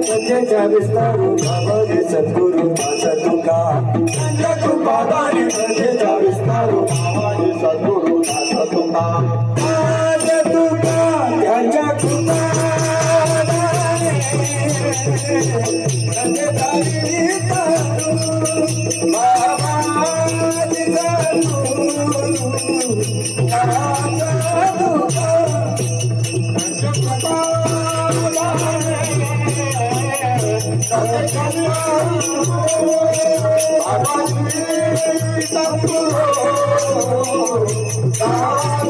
तुझ्या विस्तारू भावने सद्गुरु माझा तुका त्यांच्या कृपादानी तुझ्या विस्तारू भावने सद्गुरु माझा तुका माझा तुका त्यांच्या कृपादानी तुझ्या विस्तारू भावने सद्गुरु माझा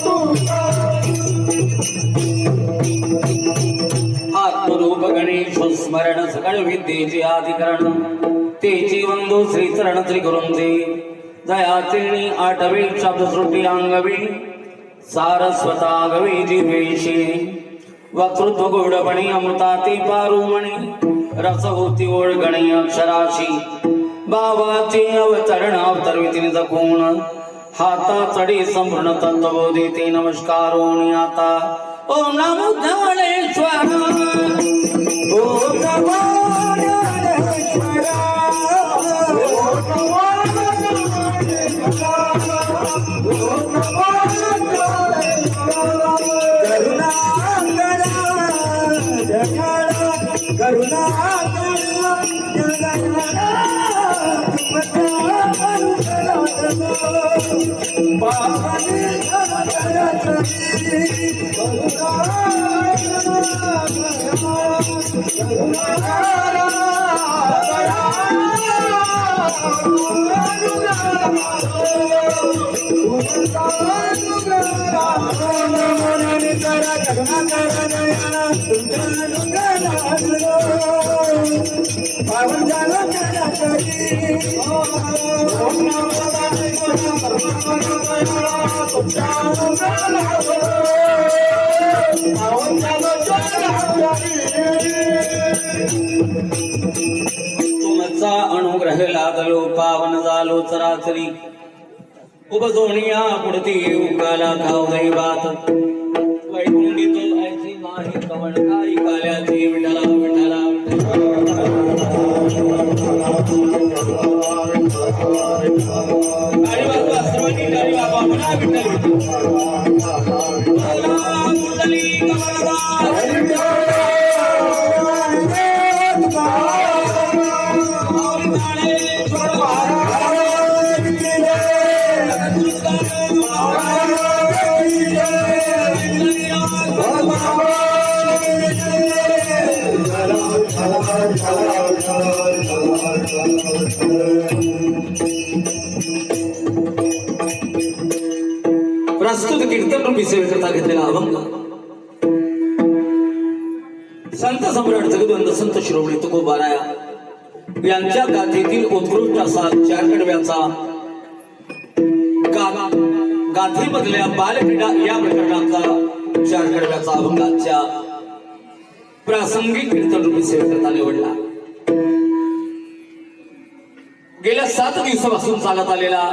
तुका आत्मरूप गणेश स्मरण सकळ विद्येचे अधिकरण तेची वंदो श्री चरण श्री गुरुंचे दयाचिणी आठवे शब्दसृष्टी अंगवी सारस्वतागवी जीवेशी वक्तृत्व गोडपणी अमृताती पारुमणी रस होती ओळगणी अक्षराशी बाबाचे अवतरण अवतरविती जगून हाता चढी संपूर्ण तत्वबोधीते नमस्कारोनी आता ओम नमो धवळेश्वर ओम नमो धवळेश्वर करुणा पावन झालो तुमचा अनुग्रह लादलो पावन झालो चराचरी उपजोनिया पुढती उगाला खाऊ दैवात वैकुंठी तो ऐसी नाही कवणकारी काल्याची विठला विठला गाडी बाजूला सर्वांनी गाडी बाबा पुन्हा विठ्ठल प्रस्तुत कीर्तन रूपी सेवेकरता घेतलेला अभंग संत सम्राट जगद्वंद संत शिरोमणी तुकोबाराया यांच्या गाथेतील उत्कृष्ट असा 4 कडव्याचा गाथेमधल्या बालक्रीडा या प्रकरणाचा 4 कडव्याचा अभंगाच्या प्रासंगिक कीर्तन रूपी सेवेकरता निवडला। गेल्या 7 दिवसापासून चालत आलेला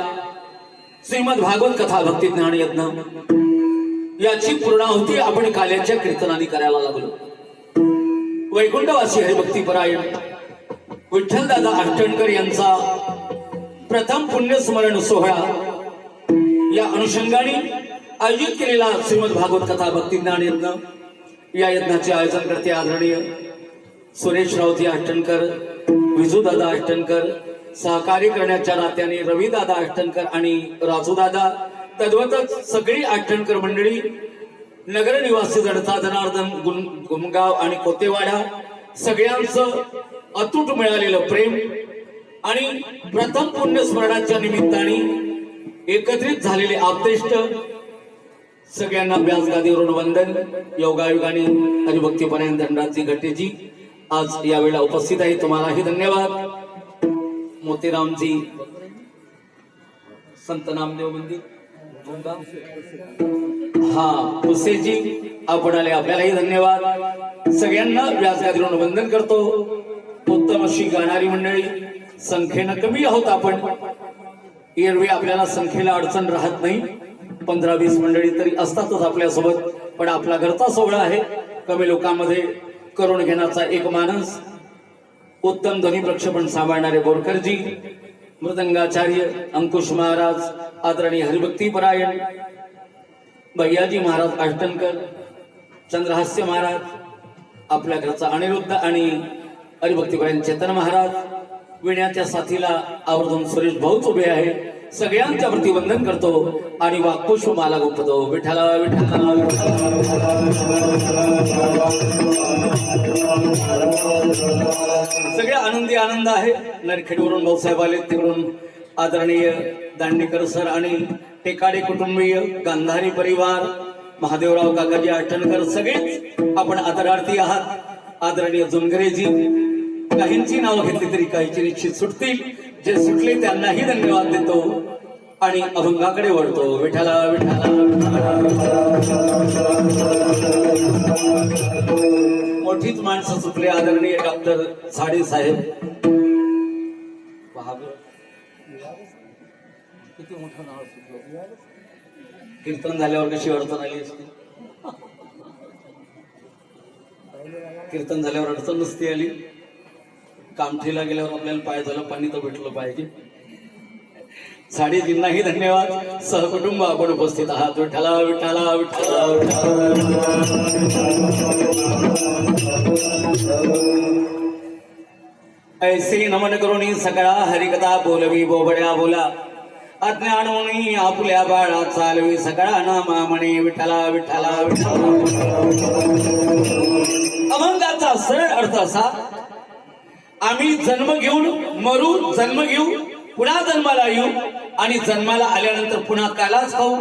श्रीमद भागवत कथा भक्ती ज्ञान यज्ञ याची पूर्णाहुती आपण काल्याच्या कीर्तनाने करायला लागलो। वैकुंठवासी हरिभक्ती परायण विठ्ठलदादा अष्टणकर यांचा प्रथम पुण्यस्मरण सोहळा या अनुषंगाने आयोजित केलेला श्रीमद भागवत कथा भक्ती ज्ञान यज्ञ या यज्ञाचे आयोजन करते आदरणीय सुरेश राऊती अष्टणकर, विजूदादा अष्टणकर, सहकार्य करण्याच्या नात्याने रविदादा अष्टणकर आणि राजूदादा, तद्वतच सगळी अष्टणकर मंडळी, नगर निवासी जडता जनार्दन गुमगाव आणि कोतेवाडा सगळ्यांचं अतूट मिळालेलं प्रेम आणि प्रथम पुण्यस्मरणाच्या निमित्ताने एकत्रित झालेले आप्तेष्ट सगळ्यांना व्यासगादीवरून वंदन। योगायोगाने हरिभक्तीपर्यंत दंडाची घटेची आज यावेळेला उपस्थित आहे, तुम्हालाही धन्यवाद। मोतीरामजी संत नामदेव मंदिर हा पुसेजी आपण आले, आपल्यालाही धन्यवाद. सगळ्यांना व्यासगादीवरून वंदन करतो. उत्तम अशी गाणारी मंडळी, संख्येनं कमी आहोत आपण. एरवी आपल्याला संख्येला अडचण राहत नाही. 15-20 मंडळी तरी असतातच आपल्यासोबत, पण आपला घरचा सोहळा आहे. कमी लोकांमध्ये करून घेण्याचा एक मानस. उत्तम ध्वनी प्रक्षेपण सांभाळणारे बोरकरजी, मृदंगाचार्य अंकुश महाराज, आदरणीय हरिभक्ती परायण भैयाजी महाराज अष्टनकर, चंद्रहास्य महाराज, आपल्या घरचा अनिरुद्ध आणि हरिभक्तीपरायण चेतन महाराज, विण्याच्या साथीला आवर्जून सुरेश भाऊच उभे आहे. सगळ्यांच्या प्रती वंदन करतो आणि वाक्पुष्प माला गुंफतो. विठ्ठला विठ्ठला सगळे आनंदी आनंद आहे. नरखेडवरून भाऊसाहेब आले, तिकडून आदरणीय दांडेकर सर आणि टेकाडे कुटुंबीय, गांधारी परिवार, महादेवराव काकाजी आठणकर, सगळेच आपण आदरार्थी आहात. आदरणीय जुनगरेजी, काहींची नावं घेतली तरी काहींची निश्चित सुटतील. जे सुटले त्यांनाही धन्यवाद देतो आणि अभंगाकडे वळतो. विठ्ठला विठ्ठला. मोठीच माणसं सुटले. आदरणीय डॉक्टर साडे साहेब, किती मोठं नाव सुटलं. कीर्तन झाल्यावर कशी अडचण आली असती. कीर्तन झाल्यावर अडचण नसती आली. कामठीला गेल्यावर आपल्याला पाय झालं, पाणी तर भेटलं पाहिजे. साडेजींनाही धन्यवाद. सहकुटुंब आपण उपस्थित आहात. विठ्ठला विठ्ठला विठ्ठला ऐसे नमन करुणी सगळा हरिकथा बोलवी बोबड्या बोला. अज्ञानोनी आपुल्या बाळा चालवी सगळा नामा म्हणे. विठ्ठला विठ्ठला विठ्ठला. अभंगाचा सरळ अर्थ असा, आम्ही जन्म घेऊन मरू, जन्म घेऊ, पुन्हा जन्माला येऊ आणि जन्माला आल्यानंतर पुन्हा कालाच खाऊ.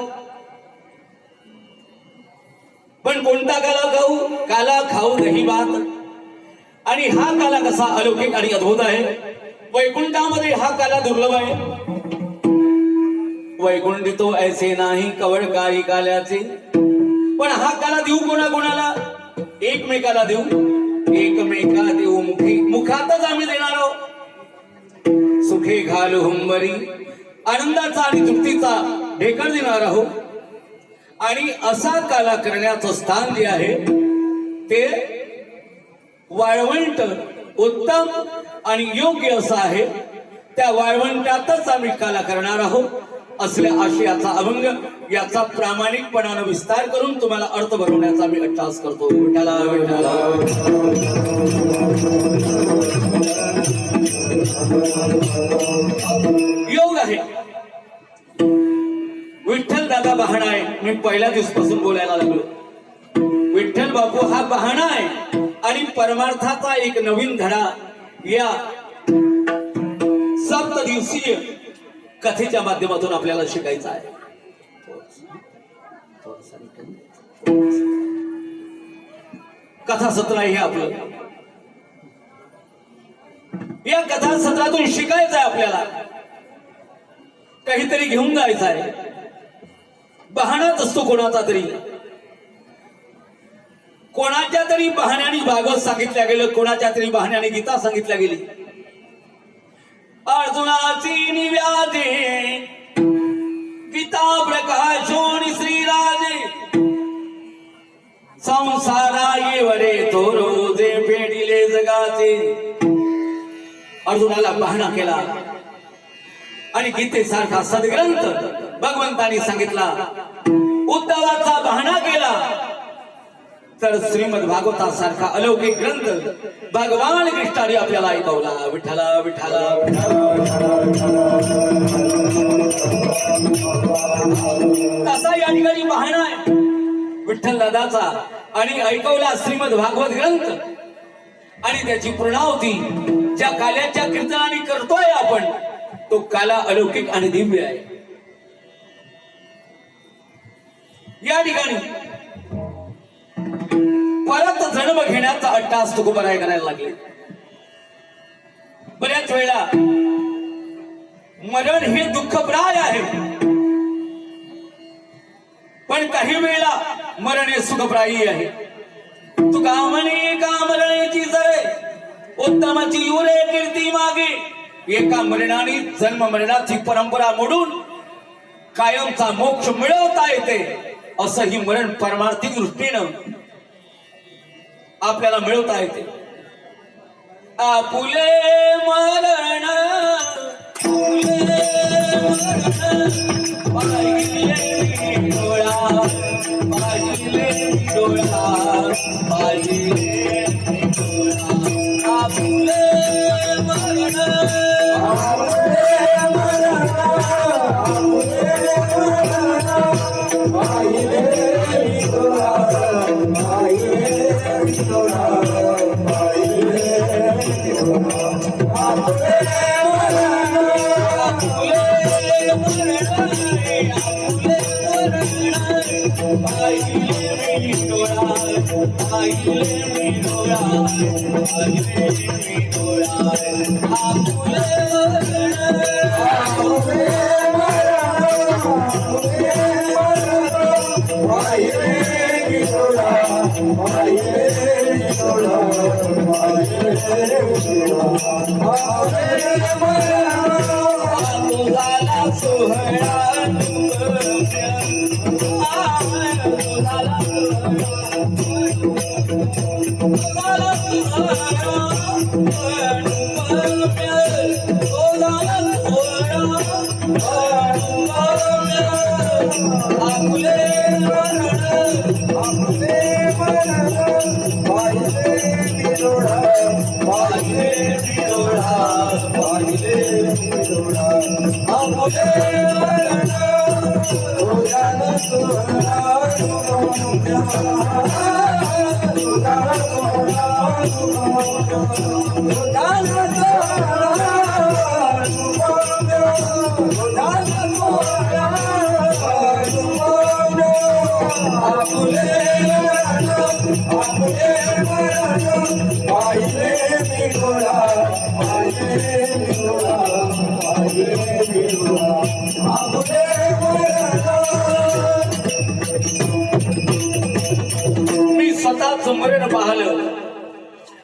पण कोणता काला खाऊ? काला खाऊ दही भात. आणि हा काला कसा अलौकिक आणि अद्भुत आहे. वैकुंठामध्ये हा काला दुर्लभ आहे. वैकुंठी तो ऐसे नाही कवळ काही काल्याचे. पण हा काला देऊ कोणाकोणाला? एकमेकाला देऊ. एकमेका देऊ मुखी, मुखातच आम्ही देणार आहोत. सुखे घालू हुंबरी, आनंदाचा आणि तृप्तीचा ढेकर देणार आहोत. आणि असा काला करण्याचं स्थान जे आहे ते वाळवंट उत्तम आणि योग्य असं आहे. त्या वाळवंटातच आम्ही काला करणार आहोत. असल्या आशयाचा अभंग, याचा प्रामाणिकपणानं विस्तार करून तुम्हाला अर्थ भरवण्याचा मी अट्टास करतो. विठ्ठला विठ्ठला. योग आहे. विठ्ठल दादा बहाणा आहे. मी पहिल्या दिवसापासून बोलायला लागलो. विठ्ठल बापू हा बहाणा आहे आणि परमार्थाचा एक नवीन धडा या 7 दिवसीय कथेच्या माध्यमातून आपल्याला शिकायचा आहे. कथा सत्र आहे हे आपलं. या कथा सत्रातून शिकायचं आहे आपल्याला. काहीतरी घेऊन जायचं आहे. बहाणाच असतो कोणाचा तरी. कोणाच्या तरी बहाण्याने भागवत सांगितल्या गेलं, कोणाच्या तरी बहाण्याने गीता सांगितल्या गेली. अर्जुनाची निव्याजे गीता प्रकाशोनी श्रीराजे. संसारा येवरे तो रोजे पेडिले जगाचे. अर्जुनाला बहाणा केला आणि गीतेसारखा सद्ग्रंथ भगवंतानी सांगितला. उद्धवाचा बहाणा केला तर श्रीमद भागवतासारखा अलौकिक ग्रंथ भगवान कृष्णाने आपल्याला ऐकवला. विठ्ठला विठ्ठला. तसा या ठिकाणी बहाणा आहे विठ्ठल दादाचा. आणि ऐकवला श्रीमद भागवत ग्रंथ आणि त्याची पूर्णावती ज्या काल्याच्या कीर्तनाने करतोय आपण, तो काला अलौकिक आणि दिव्य आहे. या ठिकाणी परत जन्म घेण्याचा अट्टास तुकोबाराय करायला लागले. बऱ्याच वेळा मरण हे दुःखप्राय आहे. मरणे सुखप्रायी आहे. तुका म्हणे का मरण्याची जरे उत्तमाची उरे कीर्ती मागे. एका मरणाने जन्म मरणाची परंपरा मोडून कायमचा मोक्ष मिळवता येते. असं ही मरण परमार्थिक दृष्टीनं आपल्याला मिळवता येते. आपुले मरण आपुले मरण पाहिले डोळा पाहिले डोळा पाहिले डोळा आपुले मरण मी स्वतःच मरण पाहिलं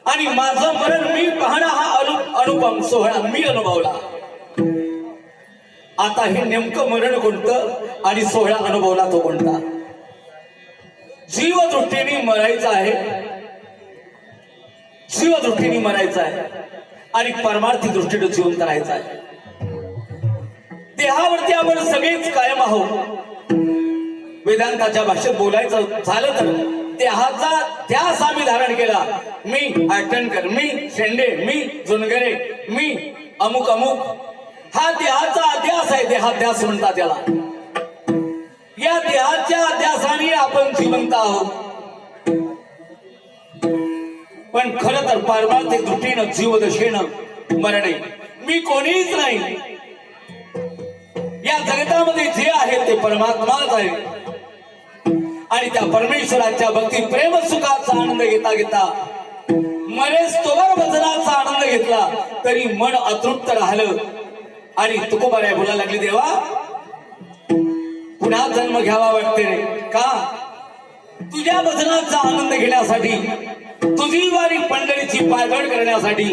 आणि माझं मरण मी पाहणं हा अनुपम सोहळा मी अनुभवला. आता हे नेमकं मरण कोणतं आणि सोहळा अनुभवला तो कोणता? जीवदृष्टीने मरायचं आहे, जीवदृष्टीने मरायचं आहे आणि परमार्थी दृष्टीने जिवंत राहायचं आहे. देहावरती आपण सगळेच कायम आहोत. वेदांताच्या भाषेत बोलायचं झालं तर देहाचा ध्यास आम्ही धारण केला. मी आटणकर, मी शेंडे, मी जुनगरे, मी अमुक अमुक. हा देहाचा अध्यास आहे, देहाध्यास म्हणतात त्याला. या देहाच्या अध्यासाने आपण जिवंत आहोत. पण खरं तर पारमार्थिक दृष्टीनं जीवदशेनं मरणे मी कोणीच नाही. या जगतामध्ये जे आहे ते परमात्माच आहे आणि त्या परमेश्वराच्या भक्ती प्रेम सुखाचा आनंद घेता घेता मरेस तोवर वचनाचा आनंद घेतला तरी मन अतृप्त राहिलं. आणि तुकोबाराय बोलायला लागली, देवा पुन्हा जन्म घ्यावा वाटते रे. का? तुझ्या वचनाचा आनंद घेण्यासाठी, तुझी वारी पंढरीची पायदळ करण्यासाठी,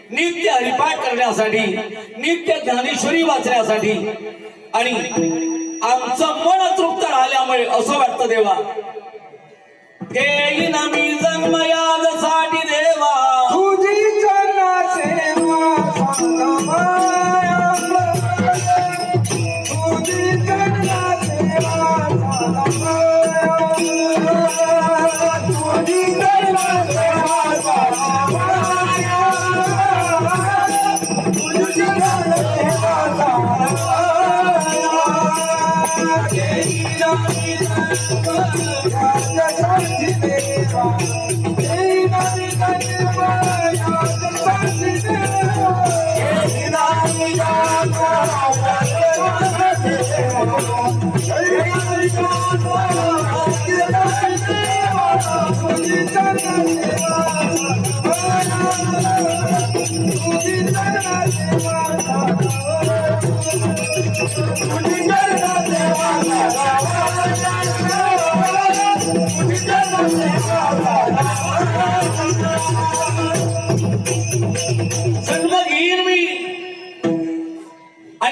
नित्य हरिपाठ करण्यासाठी, नित्य ज्ञानेश्वरी वाचण्यासाठी. आणि आमचं मन तृप्त राहिल्यामुळे असं वाटतं देवा घेईन मी जन्म यादसाठी देवा तुझी चरणा सेवा सामाया, तुझी चरणा सेवा सामाया, तुझी चरणा सेवा सामाया, तुझी चरणा सेवा सामाया.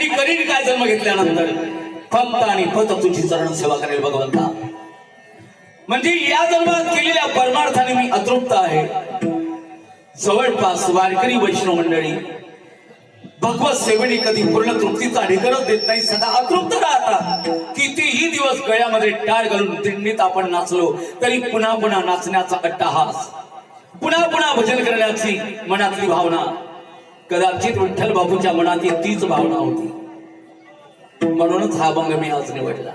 आणि करीन काय जन्म घेतल्यानंतर? फक्त आणि फक्त तुझी चरण सेवा करेल भगवंता. म्हणजे या जन्मात केलेल्या परमार्थाने मी अतृप्त आहे. जवळपास वारकरी वैष्णव मंडळी भगवत सेवेने कधी पूर्ण तृप्तीचा अधिकारच देत नाही, सदा अतृप्त राहतात. कितीही दिवस गळ्यामध्ये टाळ घालून दिंडीत आपण नाचलो तरी पुन्हा पुन्हा नाचण्याचा अट्टहास, पुन्हा पुन्हा भजन करण्याची मनातली भावना. कदाचित विठ्ठल बाबूच्या मनात तीच भावना होती, म्हणूनच हा भंग मी आज निवडला.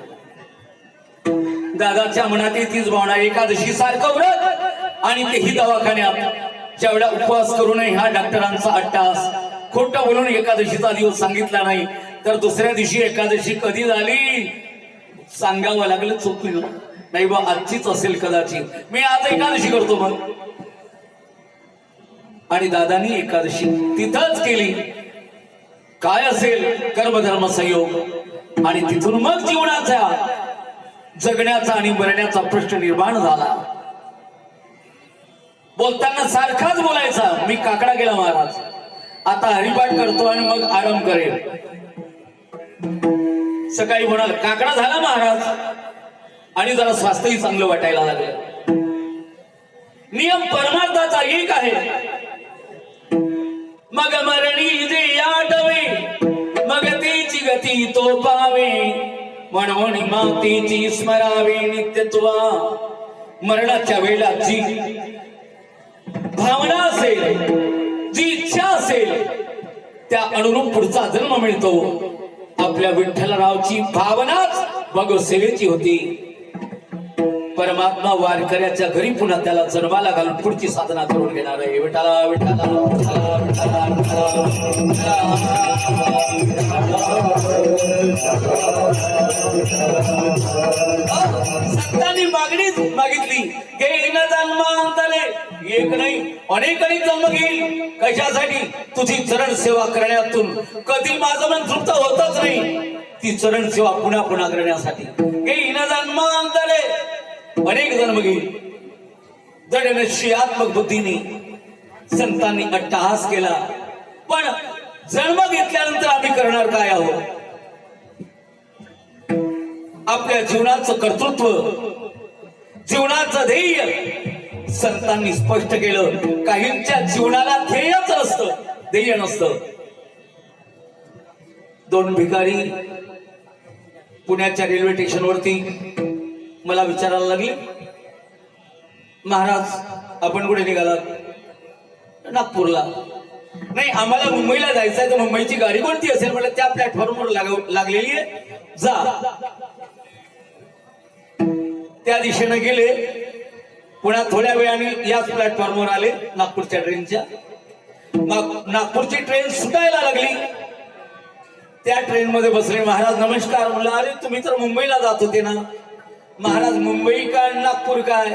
दादाच्या मनात तीच भावना. एकादशी सारखं व्रत आणि तेही दवाखान्यात. जेवढा उपवास करू नये हा डॉक्टरांचा अट्टहास. खोटं बोलून एकादशीचा दिवस सांगितला नाही तर दुसऱ्या दिवशी एकादशी कधी झाली सांगावं लागलं चुकलं. नाही बा आजचीच असेल कदाचित, मी आज एकादशी करतो मग. आणि दादानी एकादशी तिथंच केली. काय असेल कर्मधर्म संयोग. आणि तिथून मग जीवनाचा जगण्याचा आणि मरण्याचा प्रश्न निर्माण झाला. बोलताना सारखाच बोलायचा, मी काकडा गेला महाराज, आता हरिपाठ करतो आणि मग आराम करेल. सकाळी म्हणाल काकडा झाला महाराज आणि जरा स्वास्थ्यही चांगलं वाटायला लागलं. नियम परमार्थाचा एक आहे. मग मरणी जे आठवे मग तिची गती तो पावे, म्हणून मातेची स्मरावे नित्यत्वा. मरणाच्या वेळेला जी भावना असेल, जी इच्छा असेल त्या अनुरूप पुढचा जन्म मिळतो. आपल्या विठ्ठलरावची भावनाच भगवत सेवेची होती. परमात्मा वारकऱ्याच्या घरी पुन्हा त्याला जन्माला घालून पुढची साधना करून घेणार आहे. विठ्ठला विठ्ठला संतांनी मागणीच मागितली, घेईन जन्मांतरे. एक नाही अनेक अनेक जन्म घेईल. कशासाठी? तुझी चरण सेवा करण्यातून कधी माझं मन तृप्त होतच नाही. ती चरण सेवा पुन्हा पुन्हा करण्यासाठी घेईन जन्मांतरे. अनेक जन्म घेईल. जड निश्चयात्मक बुद्धीने संतांनी अट्टहास केला. पण जन्म घेतल्यानंतर आम्ही करणार काय आहोत? आपल्या जीवनाचं कर्तृत्व, जीवनाचं ध्येय संतांनी स्पष्ट केलं. काहींच्या जीवनाला ध्येयच नसतं, ध्येय नसतं. दोन भिकारी पुण्याच्या रेल्वे स्टेशनवरती मला विचारायला लागले, महाराज आपण कुठे निघालात? नागपूरला. नाही आम्हाला मुंबईला जायचंय. तर मुंबईची गाडी कोणती असेल? म्हटलं त्या प्लॅटफॉर्मवर लागलेली आहे, जा. त्या दिशेने गेले. पुन्हा थोड्या वेळाने याच प्लॅटफॉर्मवर आले नागपूरच्या ट्रेनच्या. मग नागपूरची ट्रेन सुटायला लागली. त्या ट्रेन मध्ये बसले. महाराज नमस्कार. म्हणलं अरे तुम्ही तर मुंबईला जात होते ना. महाराज मुंबई काय नागपूर काय?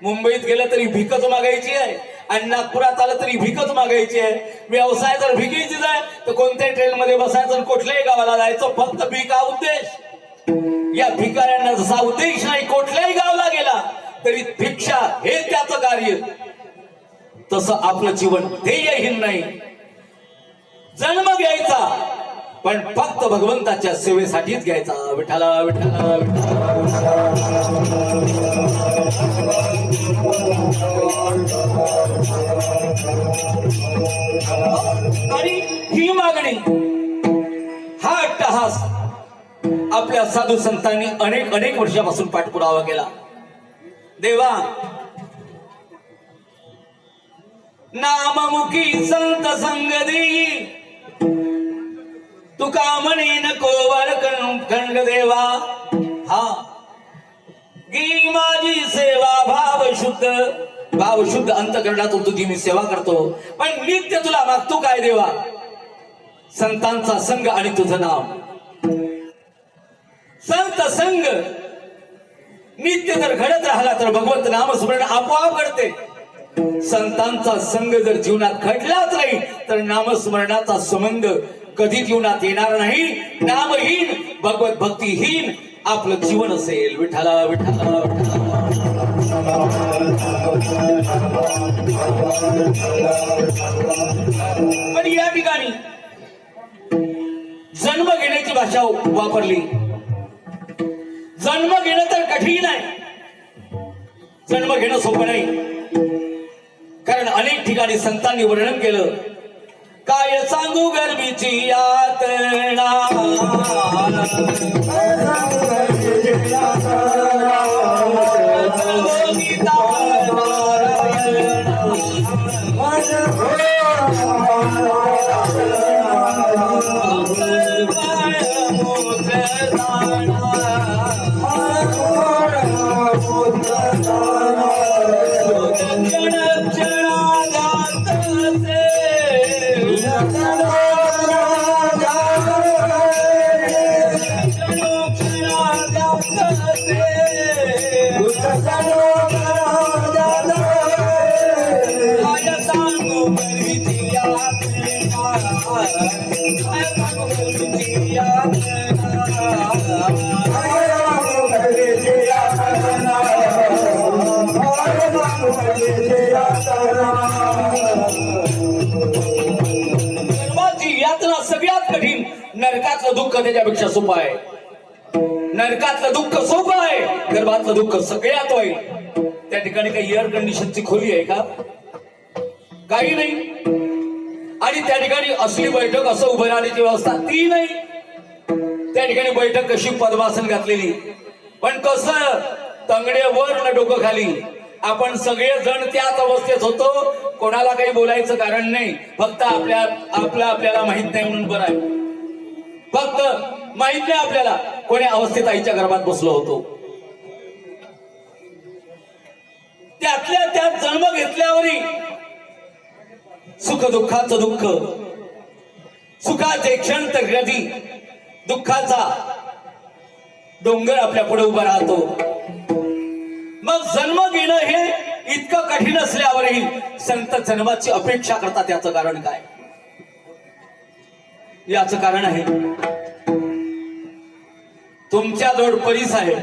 मुंबईत गेलं तरी भिकच मागायची आहे आणि नागपुरात आलं तरी भिकच मागायची आहे. व्यवसाय जर भिकीचीच आहे तर कोणत्याही ट्रेन मध्ये बसायचं आणि कुठल्याही गावाला जायचं. फक्त भिक हा उद्देश. या भिकाऱ्यांना जसा उद्देश नाही, कुठल्याही गावाला गेला तरी भिक्षा हे त्याचं कार्य, तसं आपलं जीवन ध्येयहीन नाही. जन्म घ्यायचा पण फक्त भगवंताच्या सेवेसाठीच घ्यायचा. विठ्ठला विठ्ठला आणि ही मागणी, हा अट्टहास आपल्या साधू संतांनी अनेक अनेक वर्षापासून पाठपुरावा केला. देवा नाममुखी संत संग देई, तुका म्हणे नको खंड देवा. हा गी माझी सेवा भाव शुद्ध अंतकरणातून तुझी मी सेवा करतो. पण नित्य तुला मागतो काय देवा? संतांचा संग आणि तुझं नाम. संत संग नित्य जर घडत राहिला तर भगवंत नामस्मरण आपोआप घडते. संतांचा संग जर जीवनात घडलाच नाही तर नामस्मरणाचा संबंध कधी जीवनात येणार नाही. नामहीन भगवत भक्तीहीन आपलं जीवन असेल. विठ्ठला विठ्ठला पण या ठिकाणी जन्म घेण्याची भाषा वापरली. जन्म घेणं तर कठीण आहे, जन्म घेणं सोपं नाही. कारण अनेक ठिकाणी संतांनी वर्णन केलं, काय सांगू गर्मीची यातना, जन्माची यातना सगळ्यात कठीण. नरकातलं दुःख त्याच्यापेक्षा सोपं आहे. नरकातलं दुःख सोपं आहे, गर्भातलं दुःख सगळ्यात वाईट. त्या ठिकाणी काही एअर कंडिशनची खोली आहे का? काही नाही. आणि त्या ठिकाणी असली बैठक, असं उभं राहण्याची व्यवस्था ती नाही. त्या ठिकाणी बैठक कशी पद्मासन घातलेली, पण कसं तंगडे वर न डोकं खाली. आपण सगळे जण त्याच अवस्थेत होतो. कोणाला काही बोलायचं कारण नाही, फक्त आपल्याला माहित नाही म्हणून बरं आहे. फक्त माहित नाही आपल्याला कोण्या अवस्थेत आईच्या गर्भात बसलो होतो. त्यातल्या त्यात जन्म घेतल्यावरही सुख दुःखाचं दुःख, सुखाचे क्षण तर कधी दुःखाचा डोंगर आपल्या पुढे उभा राहतो. मग जन्म घेणं हे इतकं कठीण असल्यावरही संत जन्माची अपेक्षा करतात. याचं कारण काय? याचं कारण आहे, तुमच्याजवळ परीस आहे.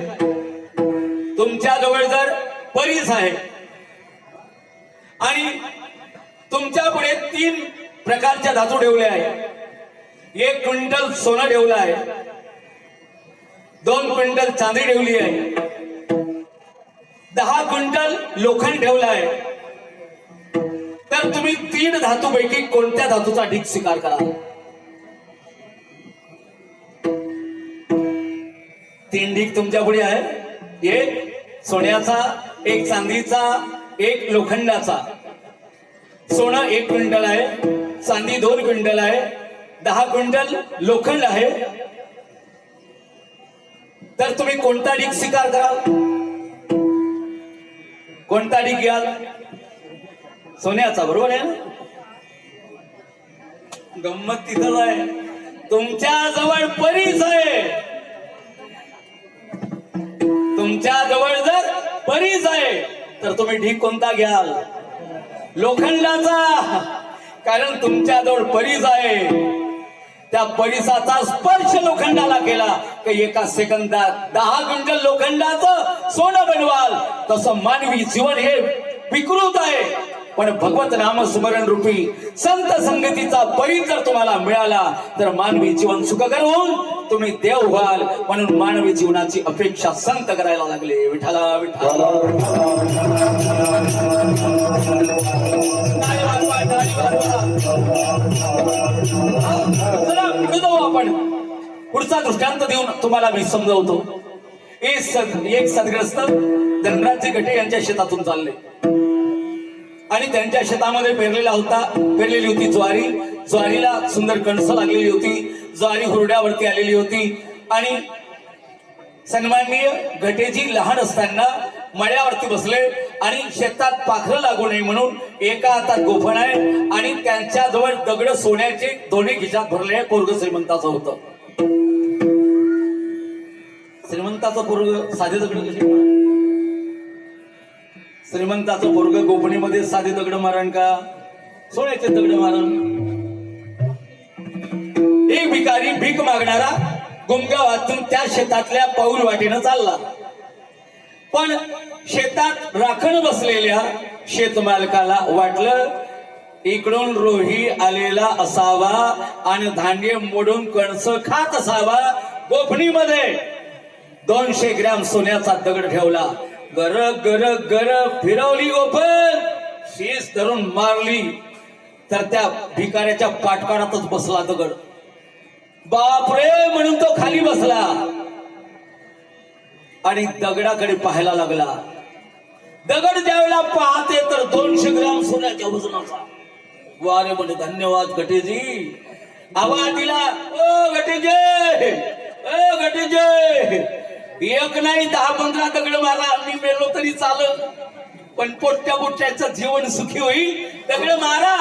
तुमच्याजवळ जर परीस आहे आणि तुमच्या पुढे 3 प्रकारच्या धातू ठेवले आहे. 1 क्विंटल सोनं ठेवलं आहे, 2 क्विंटल चांदी ठेवली आहे, 10 क्विंटल लोखंड ठेवलं आहे. तर तुम्ही 3 धातूपैकी कोणत्या धातूचा ढीग स्वीकार कराल? 3 ढीग तुमच्या पुढे आहे. 1 सोन्याचा, 1 चांदीचा, 1 लोखंडाचा. सोनं 1 क्विंटल आहे, चांदी 2 क्विंटल आहे, 10 क्विंटल लोखंड आहे. तर तुम्ही कोणता ढीग स्वीकार कराल? कोणता ढीग घ्याल? सोन्याचा, बरोबर आहे ना? गंमत तिथं आहे, तुमच्या जवळ परीस आहे. तुमच्या जवळ जर परीस आहे तर तुम्ही ढीग कोणता घ्याल? लोखंडाचा. कारण तुमच्याजवळ परीस आहे. त्या परिसाचा स्पर्श लोखंडाला केला की एका सेकंदात 10 क्विंटल लोखंडाचं सोनं बनवाल. तसं मानवी जीवन हे विकृत आहे, पण भगवत नामस्मरण रूपी संत संगतीचा परी जर तुम्हाला मिळाला तर मानवी जीवन सुखकर होऊन तुम्ही देव व्हाल. म्हणून मानवी जीवनाची अपेक्षा संत करायला लागले. विठ्ठला विठ्ठला. पुढे जाऊ आपण. पुढचा दृष्टांत देऊन तुम्हाला मी समजवतो. एक सदग्रस्त धनराजचे गटे यांच्या शेतातून चालले आणि त्यांच्या शेतामध्ये पेरलेली होती ज्वारी. ज्वारीला सुंदर कणसं लागलेली होती. ज्वारी हुरड्यावरती आलेली होती आणि सन्माननीय गटेजी लहान असताना मळ्यावरती बसले आणि शेतात पाखरं लागू नये म्हणून एका हातात गोफण आहे आणि त्यांच्या जवळ दगड सोन्याचे दोन्ही खिशात भरले आहे. पोरग श्रीमंताचं होतं. श्रीमंताचं पोरग साधे दगड कसे? श्रीमंताचं पोरग गोफणीमध्ये साधे दगड मारण का सोन्याचे दगड मारण? एक भिकारी भीक मागणारा गुमगावातून त्या शेतातल्या पाऊल वाटेनं चालला. पण शेतात राखण बसलेल्या शेतमालकाला वाटलं इकडून रोही आलेला असावा आणि धान्य मोडून कणस खात असावा. गोफणीमध्ये 200 ग्रॅम सोन्याचा दगड ठेवला. गर गर गर फिरवली गोफण, शीस धरून मारली तर त्या भिकाऱ्याच्या पाठकारातच बसला दगड. बापरे म्हणून तो खाली बसला आणि दगडाकडे पाहायला लागला. दगड ज्यावेळेला पाहते तर 200 ग्राम सोन्याच्या वजनाचा. वारे म्हणे धन्यवाद गटेजी. आवाज दिला, ओ गटेजे, ओ गटेजे. एक नाही 10-15 दगड मारा, मी मेलो तरी चालत, पण पोट्या पोट्याचं जीवन सुखी होईल. दगड मारा,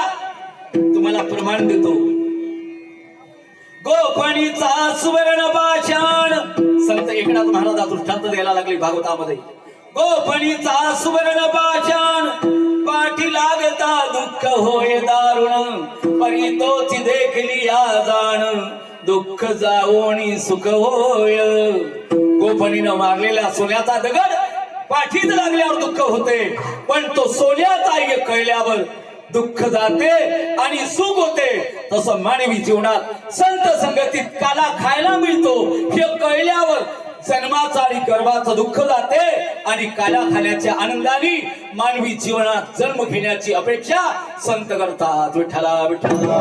तुम्हाला प्रमाण देतो. गोफणीचा सुवर्ण पाषाण, संत एकनाथ महाराज दृष्टांत द्यायला लागले भागवतामध्ये. गोफणीचा सुवर्ण पाषाण, पाठी लागता दुःख होय दारुण, परी तोच देखली या जाण, दुःख जावोनी सुख होय. गोफणीनं मारलेला सोन्याचा दगड पाठीत लागल्यावर दुःख होते, पण तो सोन्याचा आहे कळल्यावर दुःख जाते आणि सुख होते. तसं मानवी जीवनात संत संगतीत काला खायला मिळतो हे कळल्यावर जन्माचं आणि गर्भाचं दुःख जाते आणि काला खाण्याच्या आनंदाने मानवी जीवनात जन्म घेण्याची अपेक्षा संत करतात. विठ्ठला विठ्ठला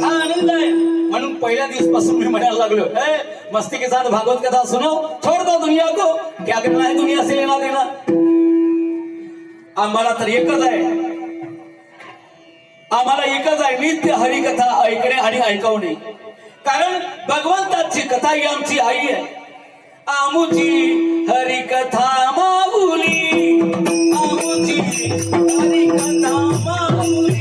हा आनंद आहे. म्हणून पहिल्या दिवसापासून मी म्हणायला लागलो, मस्ती के साथ भागवत कथा सुनो, छोड़ दो दुनिया को, क्या करना है दुनिया से लेना देना. आम्हाला तर एकच आहे, आम्हाला एकच आहे, नित्य हरिकथा ऐकणे आणि ऐकवणे. कारण भगवंताची कथा ही आमची आई आहे. आमुची हरिकथा माऊली, आमुची हरिकथा माऊली.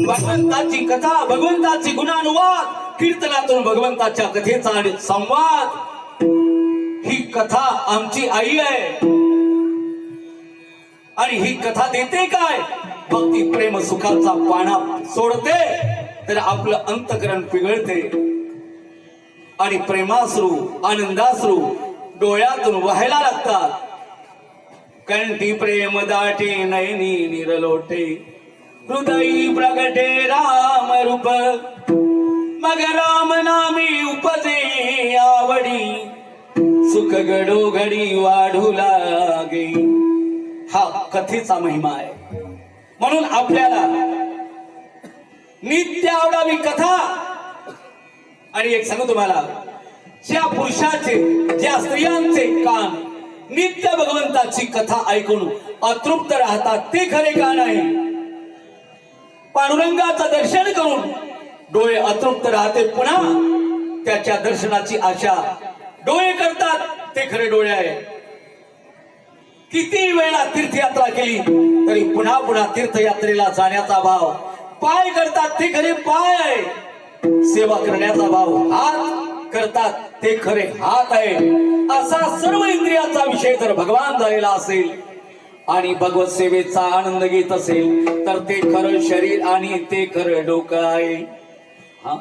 भगवंताची कथा, भगवंताची गुणानुवाद, कीर्तनातून भगवंताच्या कथेचा संवाद. ही कथा आमची आई आहे आणि ही कथा देते काय? भक्ती प्रेम सुखाचा पाणा सोडते तर आपलं अंतकरण पिघळते आणि प्रेमाश्रू आनंदाश्रू डोळ्यातून वाहायला लागतात. कंठी प्रेम दाटे नयनी निरलोटे, हृदयी प्रगटे राम रूप, मग राम नामी उपजे आवडी, सुख घडो घडी वाढू लागे. हा कथेचा महिमा आहे. म्हणून आपल्याला नित्य आवडावी कथा. आणि एक सांगू तुम्हाला, ज्या पुरुषाचे ज्या स्त्रियांचे कान नित्य भगवंताची कथा ऐकून अतृप्त राहतात ते खरे कान आहे. पांडुरंगाचं दर्शन करून डोळे अतृप्त राहते, पुन्हा त्याच्या दर्शनाची आशा डोळे करतात ते खरे डोळे आहे. किती वेळा तीर्थयात्रा केली तरी पुन्हा पुन्हा तीर्थयात्रेला जाण्याचा भाव पाय करतात ते खरे पाय आहे. सेवा करण्याचा भाव हात करतात ते खरे हात आहे. असा सर्व इंद्रियाचा विषय जर भगवान झालेला असेल आणि भगवत सेवेचा आनंद घेत असेल तर ते खरं शरीर आणि ते खरं डोकं आहे. हा,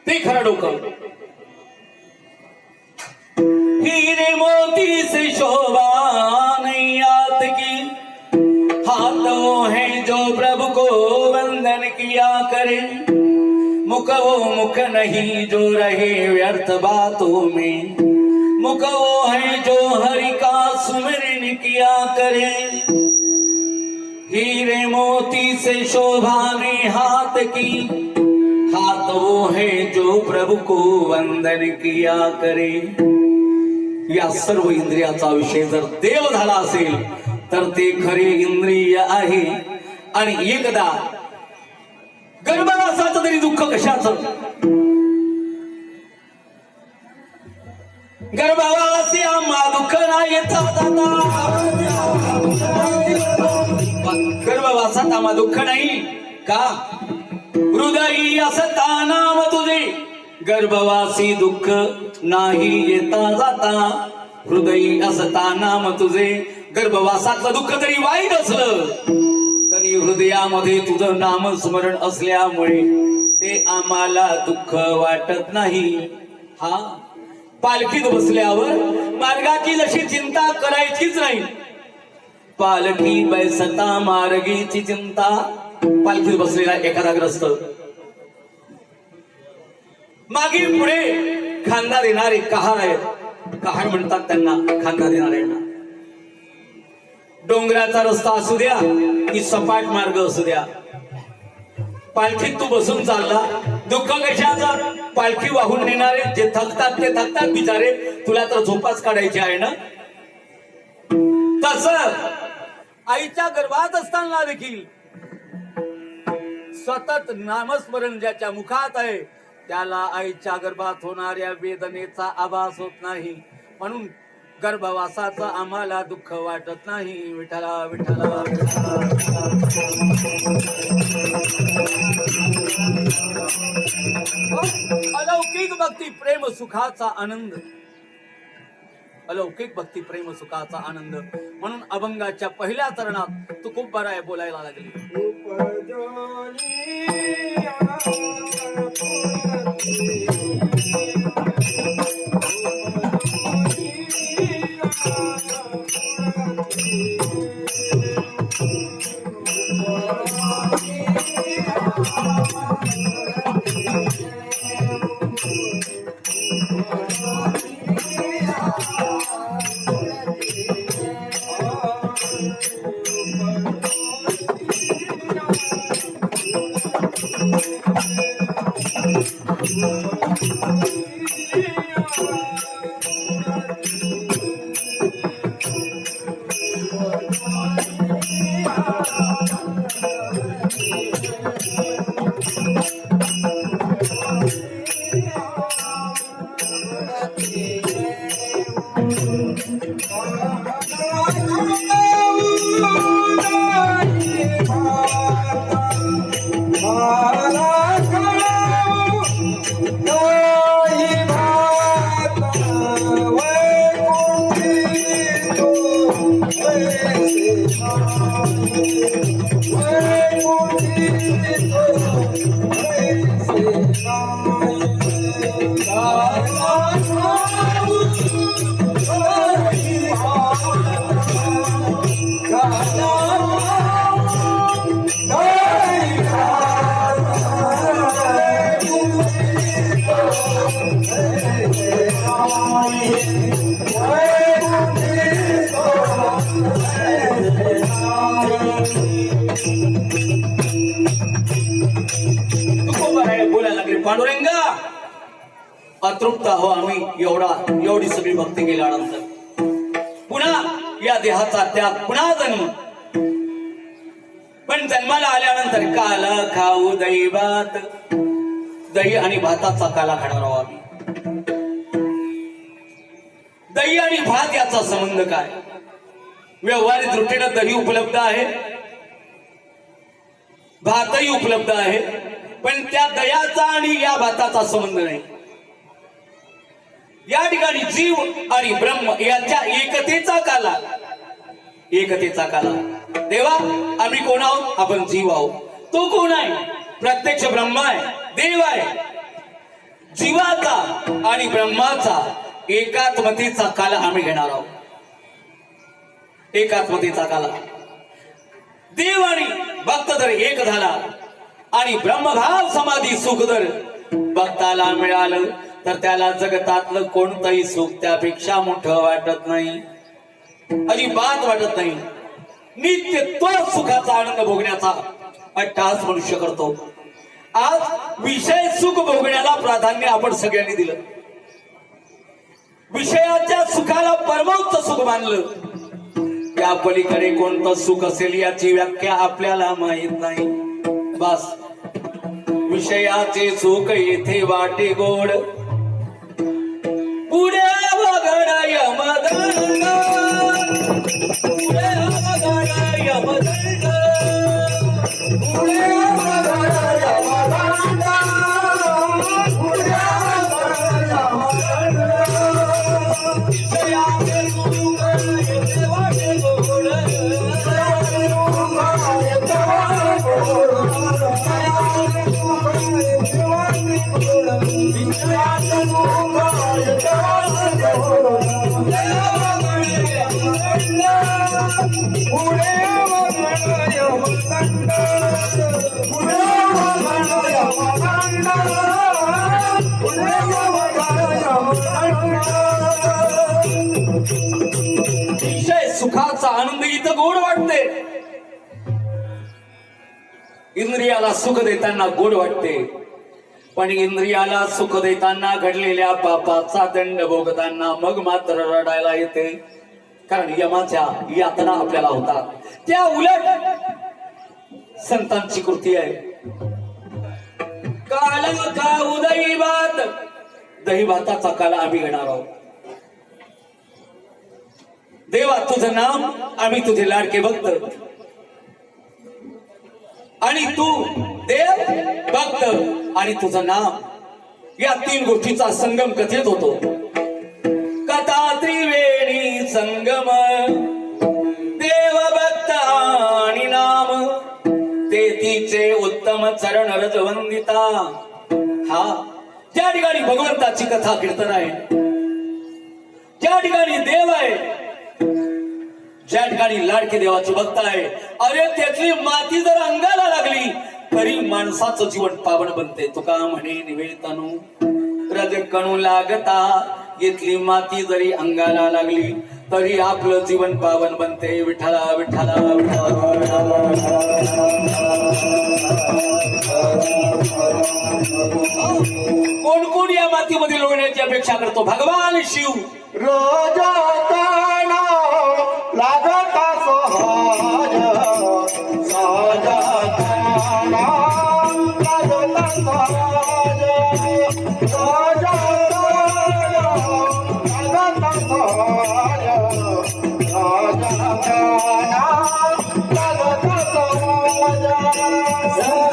ते खरं डोकं. हीरे मोती से शोभा नहीं आत की, करे, मुख वो मुख नहीं जो रहे व्यर्थ बातों में, मुख वो है जो हरि का सुमिरन किया करे। हीरे मोती से शोभाने हाथ की, हाथ वो है जो प्रभु को वंदन किया करे। या सर्व इंद्रियाचा विषय जर देव झाला असेल तर ते खरे इंद्रिय आहे। आणि एकदा गर्भवासाचं तरी दुःख कशाचं, गर्भवासी आम्हा दुःख नाही येता जाता, गर्भवासात आम्हा दुःख नाही का, हृदयी असता नाम तुझे, गर्भवासी दुःख नाही येता जाता, हृदयी असता नाम तुझे। गर्भवासातलं दुःख तरी वाईट असलं तरी हृदयामध्ये तुझं नामस्मरण असल्यामुळे ते आम्हाला दुःख वाटत नाही। हा, पालखीत बसल्यावर मार्गाची जशी चिंता करायचीच नाही, पालखी बैसता मार्गीची चिंता। पालखीत बसलेला एखादा ग्रस्त मागे पुढे खांदा देणारे कहार आहेत, कहार म्हणतात त्यांना, खांदा देणाऱ्यांना। डोंगराचा रस्ता असू द्या की सपाट मार्ग असू द्या, पालखीत तू बसून चालला, दुःख कशाचं, पालखी वाहून नेणारे जे थकतात ते थकतात बिचारे, तुला तर झोपाच काढायची आहे ना। तस आईच्या गर्भात असताना देखील सतत नामस्मरण ज्याच्या मुखात आहे त्याला आईच्या गर्भात होणाऱ्या वेदनेचा आभास होत नाही, म्हणून गर्भवासाचं आम्हाला दुःख वाटत नाही। विठ्ठला विठ्ठला अलौकिक भक्ती प्रेम सुखाचा आनंद, अलौकिक भक्ती प्रेम सुखाचा आनंद। म्हणून अभंगाच्या पहिल्या चरणात तू खूप बरं बोलायला लागली। पांडुरंगा अतृप्त हो आम्ही एवढी सगळी भक्ती केल्यानंतर पुन्हा या देहाचा त्याग, पुन्हा जन्म। पण जन्माला आल्यानंतर काल खाऊ दही भात, दही आणि भाताचा काला खाणार आहोत आम्ही। दही आणि भात याचा संबंध काय? व्यवहारिक दृष्टीनं दही उपलब्ध आहे, भातही उपलब्ध आहे, पण त्या दह्याचा आणि या भाताचा संबंध नाही। या ठिकाणी जीव आणि ब्रह्म याच्या एकतेचा काला, एकतेचा काला। देवा आम्ही कोण आहोत? आपण जीव आहोत। तो कोण आहे? प्रत्यक्ष ब्रह्म आहे, देव आहे। जीवाचा आणि ब्रह्माचा एकात्मतेचा काला आम्ही घेणार आहोत, एकात्मतेचा काला। देव आणि भक्त जर एक झाला आणि ब्रह्मभाव समाधी सुख जर भक्ताला मिळालं तर त्याला जगतातलं कोणतंही सुख त्यापेक्षा मोठं वाटत नाही, अजिबात वाटत नाही. नित्य तो सुखाचा आनंद भोगण्याचा अट्टहास मनुष्य करतो. आज विषय सुख भोगण्याला प्राधान्य आपण सगळ्यांनी दिलं, विषयाच्या सुखाला परमोच्च सुख मानलं. त्या पलीकडे कोणतं सुख असेल याची व्याख्या आपल्याला माहित नाही. बस विषयाचे सुख येथे वाटे गोड, पुढे वगड यमदंड, पुढे वगड यमदंड, पुढे वगड यमदंड, पुढे वगड यमदंड. विषयाचे सुख येथे वाटे गोड, विषय सुखाचा आनंद इथं गोड वाटते. इंद्रियाला सुख देताना गोड वाटते, पण इंद्रियाला सुख देताना घडलेल्या पापाचा दंड भोगताना मग मात्र रडायला येते. कारण यमाच्या यातना आपल्याला होतात. त्या उलट संतांची कृती आहे. काल का उदयी भात, दही भाताचा काल आम्ही घेणार आहोत. देवा तुझं नाम, आम्ही तुझे लाडके भक्त, आणि तू देव भक्त आणि तुझं नाम, या तीन गोष्टीचा संगम कथेत होतो. कथा त्रिवेणी संगम, देव भक्त आणि नाम, ते तिचे उत्तम चरण रजवंदिता. हा ज्या ठिकाणी भगवंताची कथा कीर्तन आहे, ज्या ठिकाणी देव आहे, ज्या ठिकाणी लाडके देवाचे भक्त आहे, अरे त्यातली माती जर अंगाला लागली तरी माणसाचं जीवन पावन बनते. तुका म्हणे निवेतनु रज कणू लागता, इथली माती जरी अंगाला लागली तरी आपलं जीवन पावन बनते. विठ्ठला विठ्ठला कोण कोण या मातीमध्ये लोळण्याची अपेक्षा करतो? भगवान शिव. रोजाताना लागता सोहाज, साजाताना लागता सोहाज, रोजाताना लागता सोहाज, साजाताना लागता सोहाज, लागता सोहाज.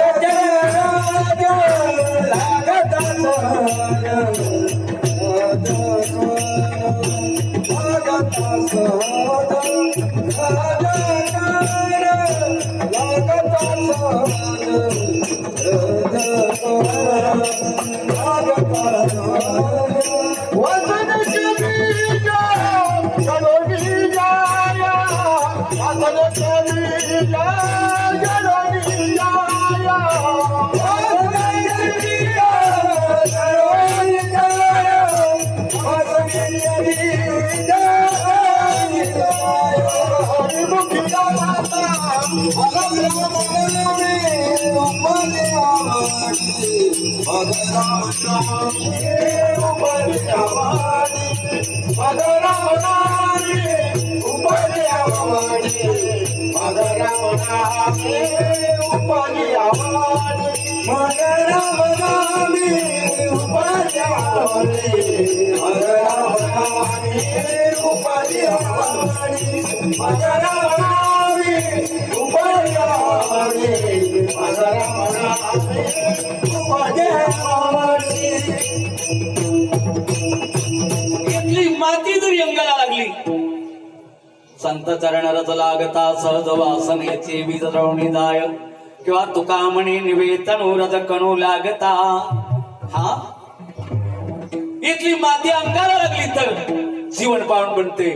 इथली माती जरी अंगाला लागली, संत चरणरज लागता सहज वासन याची बीज रवणी जाय, किंवा तुका म्हणे निवेतनु रज कणू लागता. हा इथली माती अंगाला लागली तर जीवन पावन बनते.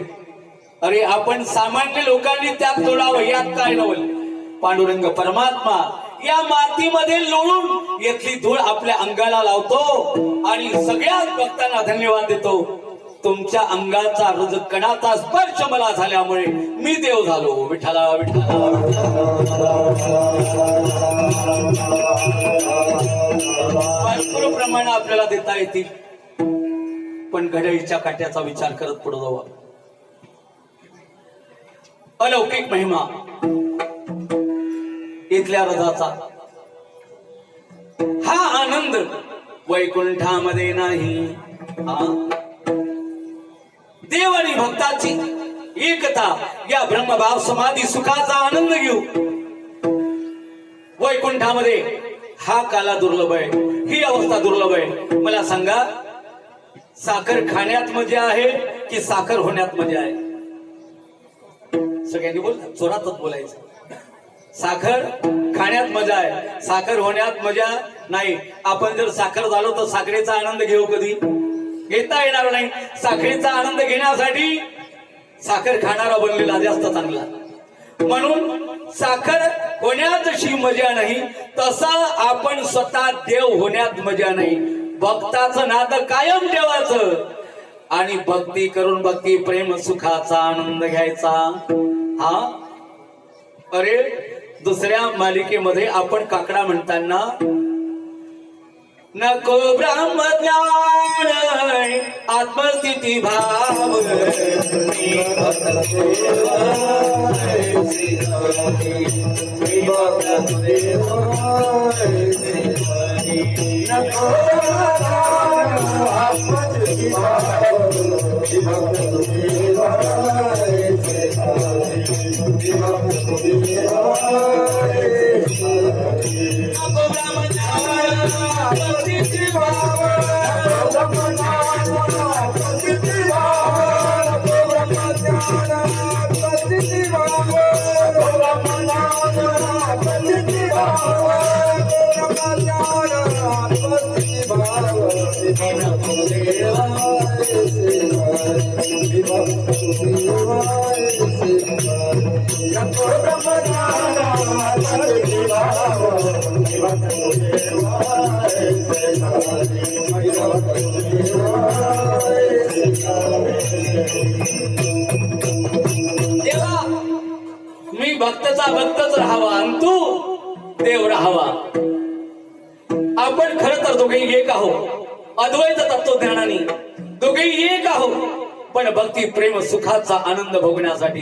अरे आपण सामान्य लोकांनी त्यात तोडावं, यात काय नवल. पांडुरंग परमात्मा या मातीमध्ये लोळून येथली धूळ आपल्या अंगाला लावतो आणि सगळ्याच भक्तांना धन्यवाद देतो. तुमच्या अंगाचा कणाचा स्पर्श मला झाल्यामुळे मी देव झालो. विठ्ठला विठ्ठला. भरपूर प्रमाण आपल्याला देता येतील, पण घड्याळीच्या काट्याचा विचार करत पुढे जाऊ. अलौकिक महिमा इथल्या रथाचा हा आनंद वैकुंठामध्ये नाही. देव आणि भक्ताची एकता या ब्रह्मभाव समाधी सुखाचा आनंद घेऊ. वैकुंठामध्ये हा काला दुर्लभ आहे, ही अवस्था दुर्लभ आहे. मला सांगा, साखर खाण्यात मजा आहे की साखर होण्यात मजा आहे? सगळ्यांनी बोल, जोरातच बोलायचं. साखर खाण्यात मजा आहे, साखर होण्यात मजा नाही. आपण जर साखर झालो तर साखरेचा आनंद घेऊ कधी? घेता येणार नाही. साखरेचा आनंद घेण्यासाठी साखर खाणारा बनलेला जास्त चांगला. म्हणून साखर होण्यात अशी मजा नाही, तसा आपण स्वतः देव होण्यात मजा नाही. भक्ताचं नातं कायम ठेवायचं आणि भक्ती करून भक्ती प्रेम सुखाचा आनंद घ्यायचा. हा अरे, दुसऱ्या मालिकेमध्ये आपण काकडा म्हणताना नको ब्रह्मज्ञान आत्मस्थिती भाव देवा, मी भक्तचा भक्तच राहावा आणि तू देव राहावा. आपण खरं तर दोघेही एक आहो. अद्वैत तत्वज्ञानाने दोघेही एक आहो, पण भक्ती प्रेम सुखाचा आनंद भोगण्यासाठी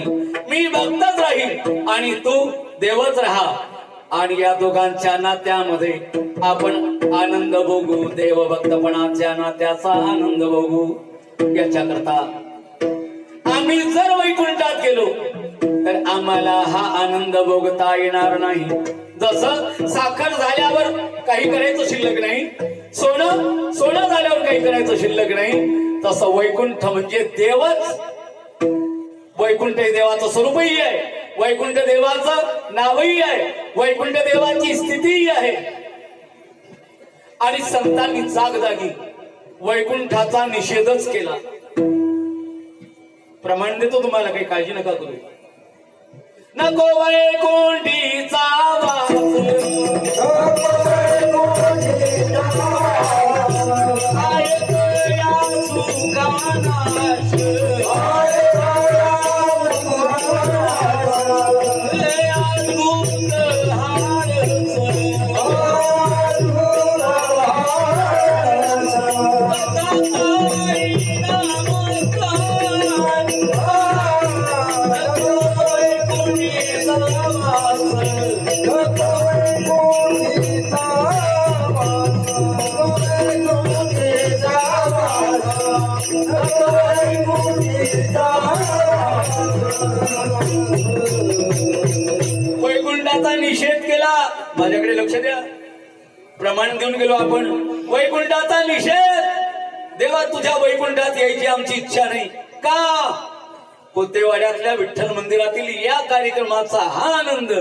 मी भक्तच राहील आणि तू देवच राहा. आणि या दोघांच्या नात्यामध्ये आपण आनंद भोगू. देव भक्तपणाच्या नात्याचा आनंद भोगू. याच्याकरता आम्ही जर वैकुंठात गेलो तर आम्हाला हा आनंद भोगता येणार नाही. जसं साखर झाल्यावर काही करायचं शिल्लक नाही, सोनं झाल्यावर काही करायचं शिल्लक नाही, तसं वैकुंठ म्हणजे देवच. वैकुंठ हे देवाचं स्वरूपही आहे, वैकुंठ देवाचं नावही आहे, वैकुंठ देवाची स्थितीही आहे. आणि संतांनी जागजागी वैकुंठाचा निषेधच केला. प्रमाण देतो तुम्हाला, काही काळजी नका करू. नको वैकुंठीचा वास, या सुखानाश, वैकुंठाचा निषेध केला. माझ्याकडे लक्ष द्या, प्रमाण देऊन गेलो आपण. वैकुंठाचा निषेध. देवा, तुझ्या वैकुंठात यायची आमची इच्छा नाही. का? कोतेवाड्यातल्या विठ्ठल मंदिरातील या कार्यक्रमाचा हा आनंद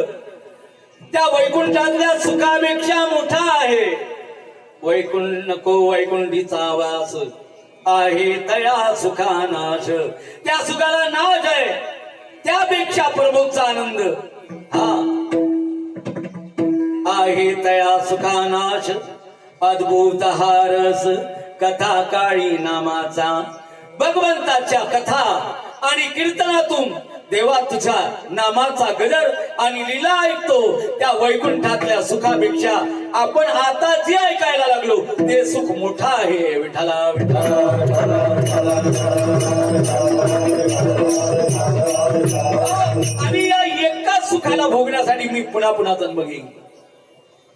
त्या वैकुंठातल्या सुखापेक्षा मोठा आहे. वैकुंठ नको वैकुंठीचा वास, आहे तया सुखानाश. त्या सुखाला नाश आहे, त्यापेक्षा प्रभूचा आनंद. हा आहे तया सुखानाश अद्भुत हारस कथा काळी नामाचा भगवंताच्या कथा आणि कीर्तनातून देवा तुझ्या नामाचा गजर आणि लीला ऐकतो त्या वैकुंठातल्या सुखापेक्षा आपण आता जे ऐकायला लागलो ते सुख मोठं आहे विठ्ठला विठ्ठला आणि या एकाच सुखाला भोगण्यासाठी मी पुन्हा पुन्हा जन्म घेईन.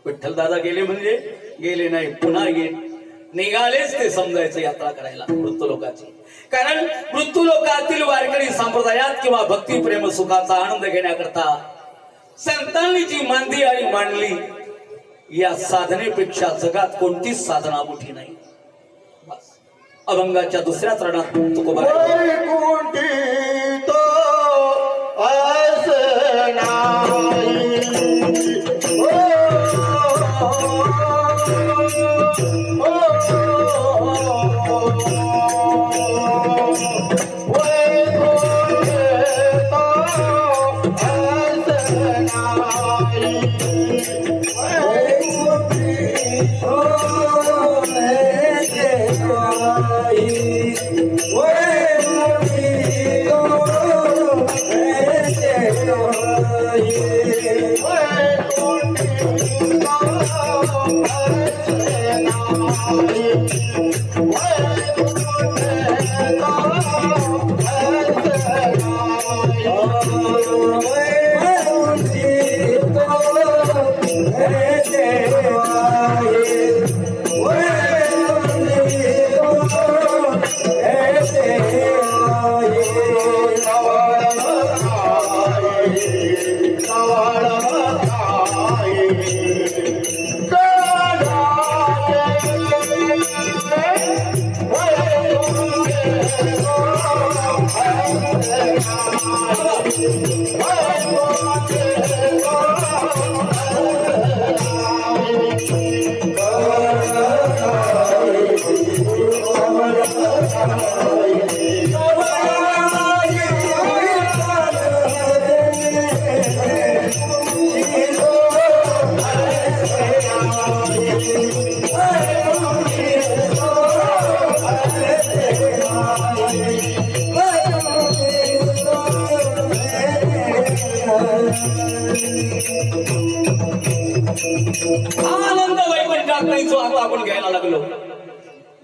विठ्ठल दादा गेले म्हणजे गेले नाही, पुन्हा येईल. निघालेच ते समजायचं यात्रा करायला मृत्यू लोकाची. कारण मृत्यू लोकातील वारकरी संप्रदायात किंवा भक्ती प्रेम सुखाचा आनंद घेण्याकरता संतांनी जी मांदी आणि मांडली या साधनेपेक्षा जगात कोणतीच साधना मोठी नाही. बस अभंगाच्या दुसऱ्या चरणात तुकोबा वैकुंठीत असे नाही. आनंद वैकुंठात नाही जो आता आपण घ्यायला लागलो.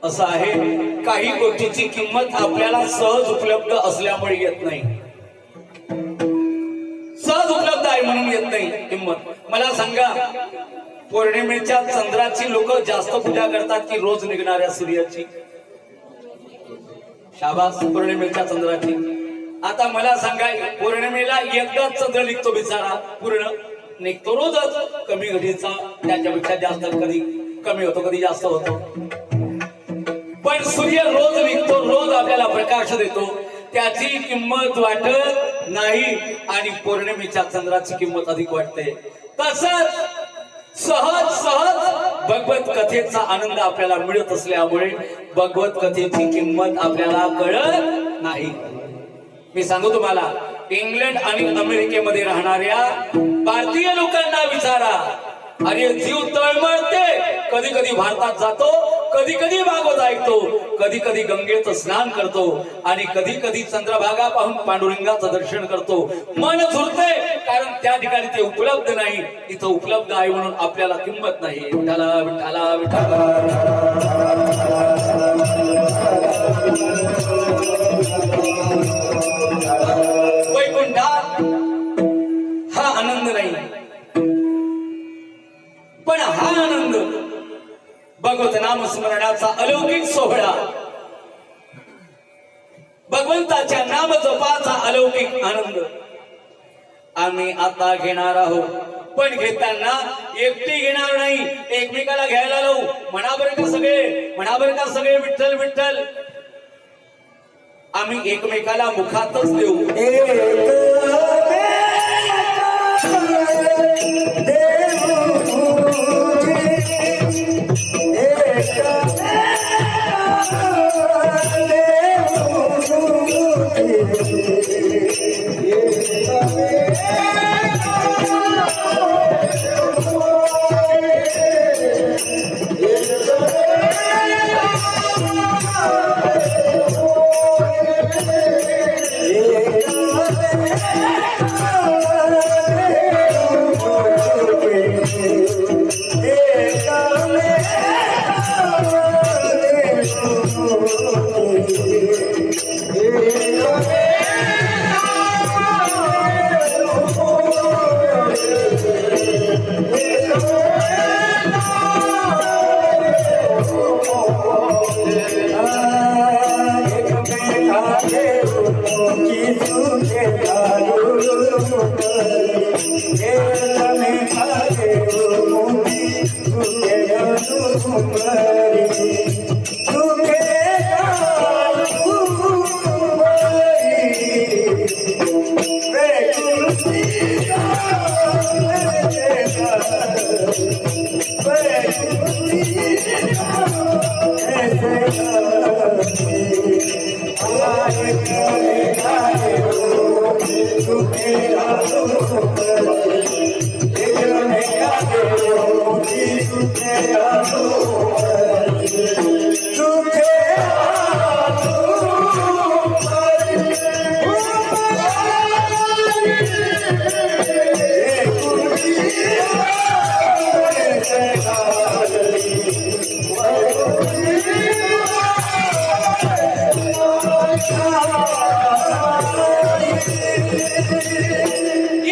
असं आहे काही गोष्टीची किंमत आपल्याला सहज उपलब्ध असल्यामुळे येत नाही. सहज उपलब्ध आहे म्हणून येत नाही किंमत. मला सांगा पौर्णिमेच्या चंद्राची लोक जास्त पूजा करतात की रोज निघणाऱ्या सूर्याची? शाबास पौर्णिमेच्या चंद्राची. आता मला सांगा पौर्णिमेला एकदाच चंद्र निघतो बिचारा, पूर्ण निघतो रोजच. कमी घडीचा त्याच्यापेक्षा जास्त, कधी कमी होतो कधी जास्त होतो. पण सूर्य रोज निघतो, रोज आपल्याला प्रकाश देतो, त्याची किंमत वाटत नाही आणि पौर्णिमेच्या चंद्राची किंमत अधिक वाटते. तसंच सहज सहज भगवत कथेचा आनंद आपल्याला मिळत असल्यामुळे भगवत कथेची किंमत आपल्याला कळत नाही. मी सांगू तुम्हाला, इंग्लंड आणि अमेरिकेमध्ये राहणाऱ्या भारतीय लोकांना विचारा, अरे जीव तळमळते. कधी कधी भारतात जातो, कधी कधी भागवत ऐकतो, कधी कधी गंगेत स्नान करतो आणि कधी कधी चंद्रभागा पाहून पांडुरंगाचं दर्शन करतो. मन झुरते, कारण त्या ठिकाणी ते उपलब्ध नाही, इथं उपलब्ध आहे म्हणून आपल्याला किंमत नाही. विठ्ठला विठ्ठला विठ्ठला. वैकुंठात हा आनंद नाही, पण हा आनंद भगवत नाम स्मरणाचा अलौकिक सोहळा, भगवंताच्या नाम जपाचा अलौकिक आनंद आम्ही आता घेणार आहोत. पण घेताना एकटी घेणार नाही, एकमेकाला घ्यायला लावू. म्हणा बरं का सगळे, म्हणा बरं का सगळे विठ्ठल विठ्ठल. आम्ही एकमेकाला मुखातच देऊ.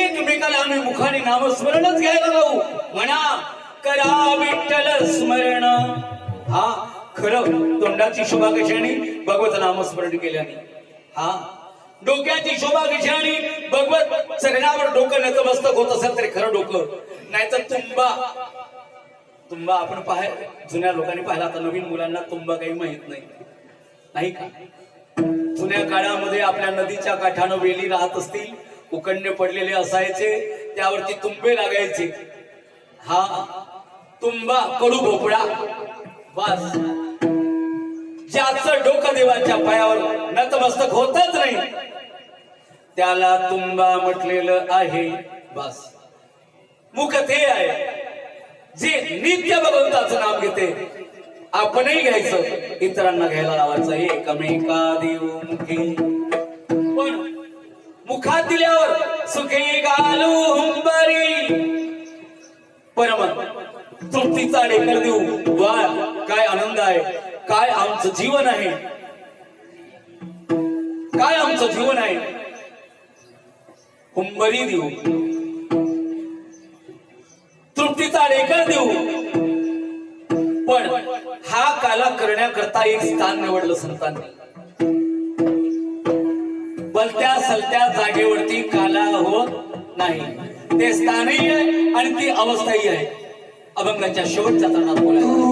एकमेकाला आम्ही मुखाने नामस्मरणच घ्यायला लावू. म्हणा करा विठ्ठल स्मरण. हा खरं तोंडाची शोभा कशाने? भगवत नामस्मरण केल्याने. हा डोक्याची शोभा कशाने? भगवत चरणावर डोकं नतमस्तक होत असेल तरी खरं डोकं, नाहीतर तुंबा आपण जुन्या लोकांनी पाहिला. आता नवीन मुलांना तुंबा काही माहित नाही का? जुन्या काळामध्ये आपल्या नदीच्या काठानं वेली राहत असतील, उकंडे पडलेले असायचे, त्यावरती तुंबे लागायचे. हा तुंबा कडू भोपळा. बस ज्याचं डोकं देवाच्या पायावर नतमस्तक होतच नाही त्याला तुंबा म्हटलेलं आहे. बस मुख ते आहे जे नित्य भगवंताचं नाव घेते. आपणही घ्यायचं, इतरांना घ्यायला लावायचं. एकमेका देव मुखे, पण मुखात दिल्यावर सुखे घालू हुंबरी. परम तृप्तीचा डेकर देऊ. वा काय आनंद आहे, काय आमचं जीवन आहे, काय आमचं जीवन आहे. हुंबरी देऊ, तृप्तीचा डेकर देऊ. पण हा काला करण्याकरता एक स्थान निवडलं संतांनी. बलत्या सलत्या जागेवरती काला होत नाही. ते स्थानही आहे आणि ती अवस्थाही आहे. अभंगाच्या शेवटच्या चरणात बोलायचं.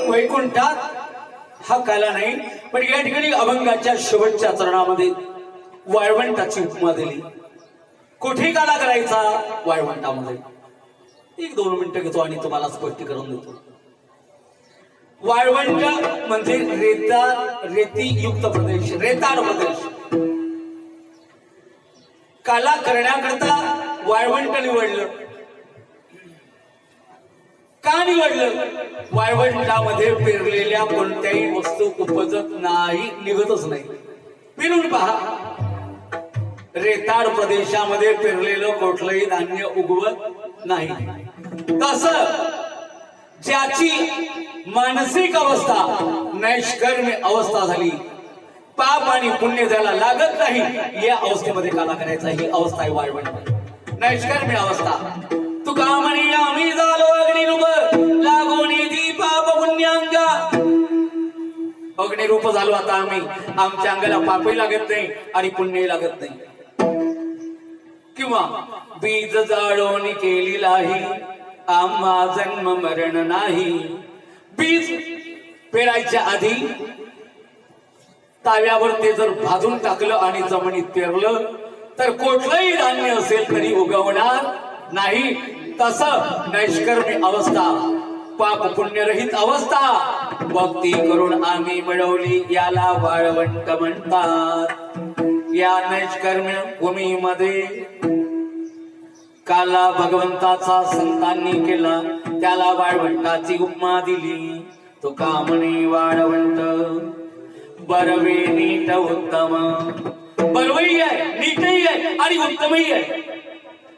वैकुंठात हा काला नाही, पण या ठिकाणी अभंगाच्या शेवटच्या चरणामध्ये वाळवंटाची उपमा दिली. कुठे काला करायचा? वाळवंटामध्ये. 1-2 मिनिटं घेतो आणि तुम्हाला स्पष्टीकरण देतो. वाळवंट म्हणजे रेतीयुक्त प्रदेश, रेताड प्रदेश. काला करण्याकरता वाळवंट निवडलं. का निवडलं? वाळवंटामध्ये पेरलेल्या कोणत्याही वस्तू उपजत नाही, निघतच नाही. पिरून पहा, रेताड प्रदेशामध्ये पेरलेलं कुठलंही धान्य उगवत नाही. तस ज्याची मानसिक अवस्था नैष्कर्म्य अवस्था झाली, पाप आणि पुण्य ज्याला लागत नाही, या अवस्थेमध्ये काला करायचा. ही अवस्था आहे वाळवंट, नैष्कर्म्य अवस्था. तुका म्हणे आम्ही झालो अग्निरूप, लागून ती पाप पुण्यांगा. अग्निरूप झालो आता आम्ही, आमच्या अंगाला पापही लागत नाही आणि पुण्यही लागत नाही. किंवा बीज जाळून केली लाही, आम्हा जन्म मरण नाही. बीज पेरायच्या आधी ताव्यावर ते जर भाजून टाकलं आणि जमिनीत पेरलं तर कुठलंही धान्य असेल तरी उगवणार नाही. तसं नैष्कर्म्य अवस्था, पाप पुण्यरहित अवस्था भक्ती करून आम्ही मिळवली, याला वाळवंट म्हणतात. या नैष्कर्म्य भूमीमध्ये काला भगवंताचा संतांनी केला, त्याला वाळवंटाची उपमा दिली. तो का म्हणे वाळवंट बरवे नीट उत्तम. बरवही आहे, नीटही आहे आणि उत्तमही आहे.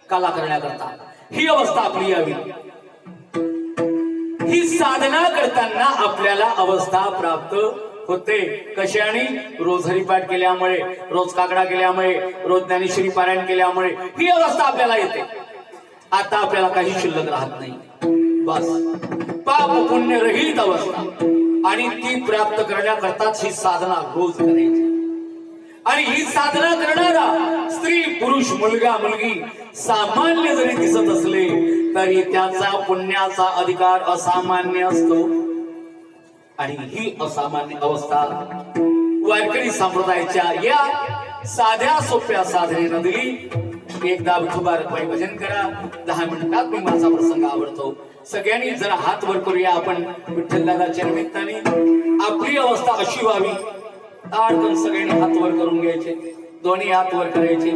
काला करण्याकरता ही अवस्था आपली यावी. ही साधना करताना आपल्याला अवस्था प्राप्त होते. कशाने? रोज हरिपाठ केल्यामुळे, रोज काकडा केल्यामुळे, रोज ज्ञानेश्वरी पारायण केल्यामुळे ही अवस्था आपल्याला येते. आता आपल्याला काही शिल्लक राहत नाही. बस पाप पुण्य रहित अवस्था, आणि ती प्राप्त करण्याकरताच ही साधना रोज करायची. आणि ही साधना करणारा स्त्री पुरुष मुलगा मुलगी सामान्य जरी दिसत असले तरी त्याचा पुण्याचा अधिकार असामान्य असतो. आणि ही असामान्य अवस्था वारकरी संप्रदायाच्या या साध्या सोप्या साधनेनं दिली. एकदा विठोबा रखमाई भजन करा, 10 मिनिटात मी माझा प्रसंग आवडतो. सगळ्यांनी जरा हात वर करूया. आपण विठ्ठलदादाच्या निमित्ताने आपली अवस्था अशी व्हावी. ताडकन सगळ्यांनी हात वर करून घ्यायचे, दोन्ही हात वर करायचे.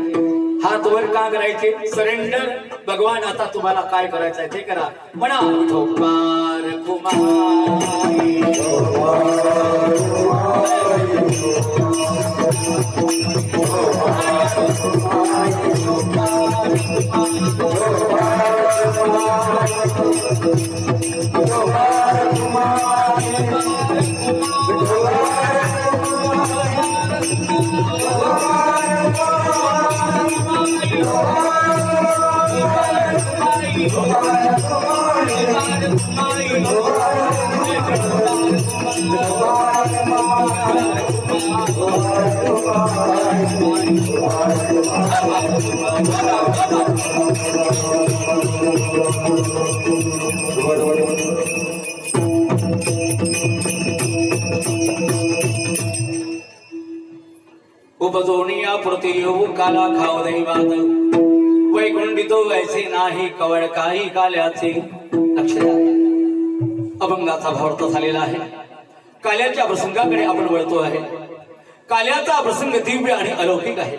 हात वर का करायचे? सरेंडर. भगवान आता तुम्हाला काय करायचंय ते करा. म्हणा विठोबा रखमाई. उपजोनिया पुरती येऊ काला खाव दैवात. वैकुंठितो ऐसे नाही कवळ काही काल्याचे. अक्षरा अभंगाचा भावार्थ झालेला आहे. काल्याच्या प्रसंगाकडे आपण वळतो आहे. काल्याचा प्रसंग दिव्य आणि अलौकिक आहे.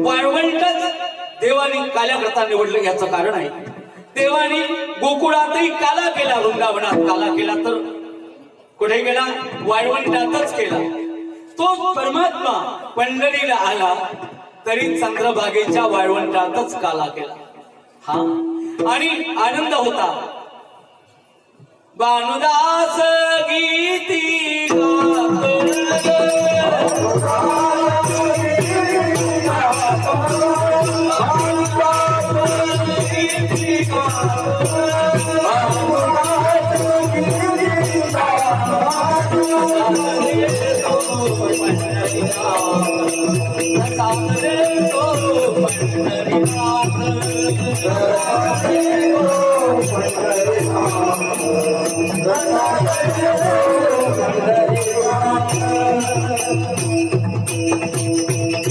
वाळवंटच देवानी काल्याकरता निवडलं याचं कारण आहे. देवानी गोकुळातही काला केला, वृंदावनात काला केला, तर कुठे गेला? वाळवंटातच केला. तो परमात्मा पंढरीला आला तरी चंद्रभागेच्या वाळवंटातच काला केला. हा, आणि आनंद होता. भानुदास गीती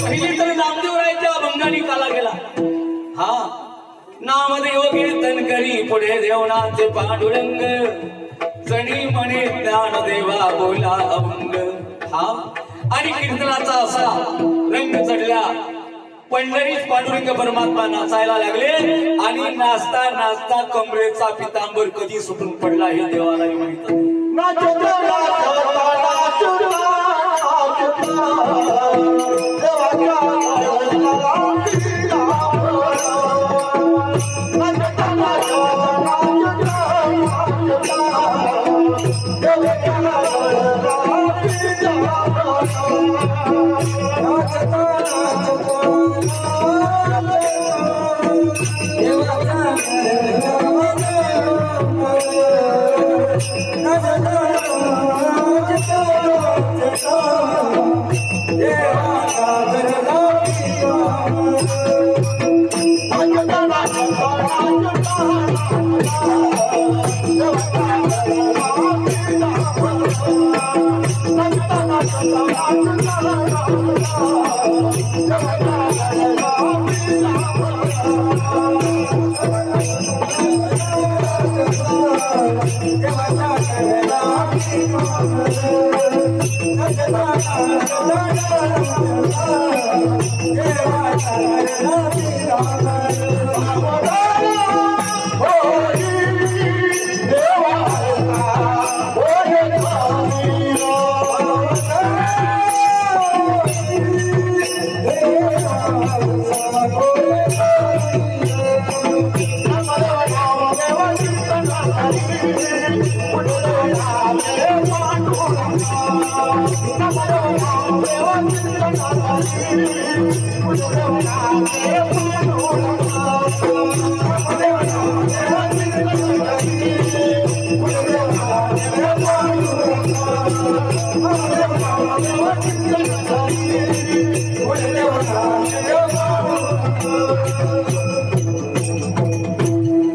पहिली तर नामदेवरायच्या अभंगाने काला गेला. हा, नामदेव कीर्तन करी पुढे देवनाचे पांडुरंग. जणी म्हणे ज्ञानदेवा बोला अभंग. हा, आणि कीर्तनाचा असा रंग चढला. पंढरीत पांडुरंग परमात्मा नाचायला लागले, आणि नाचता नाचता कमरेचा पितांबर कधी सुटून पडला हे देवालाही माहित. Yeah.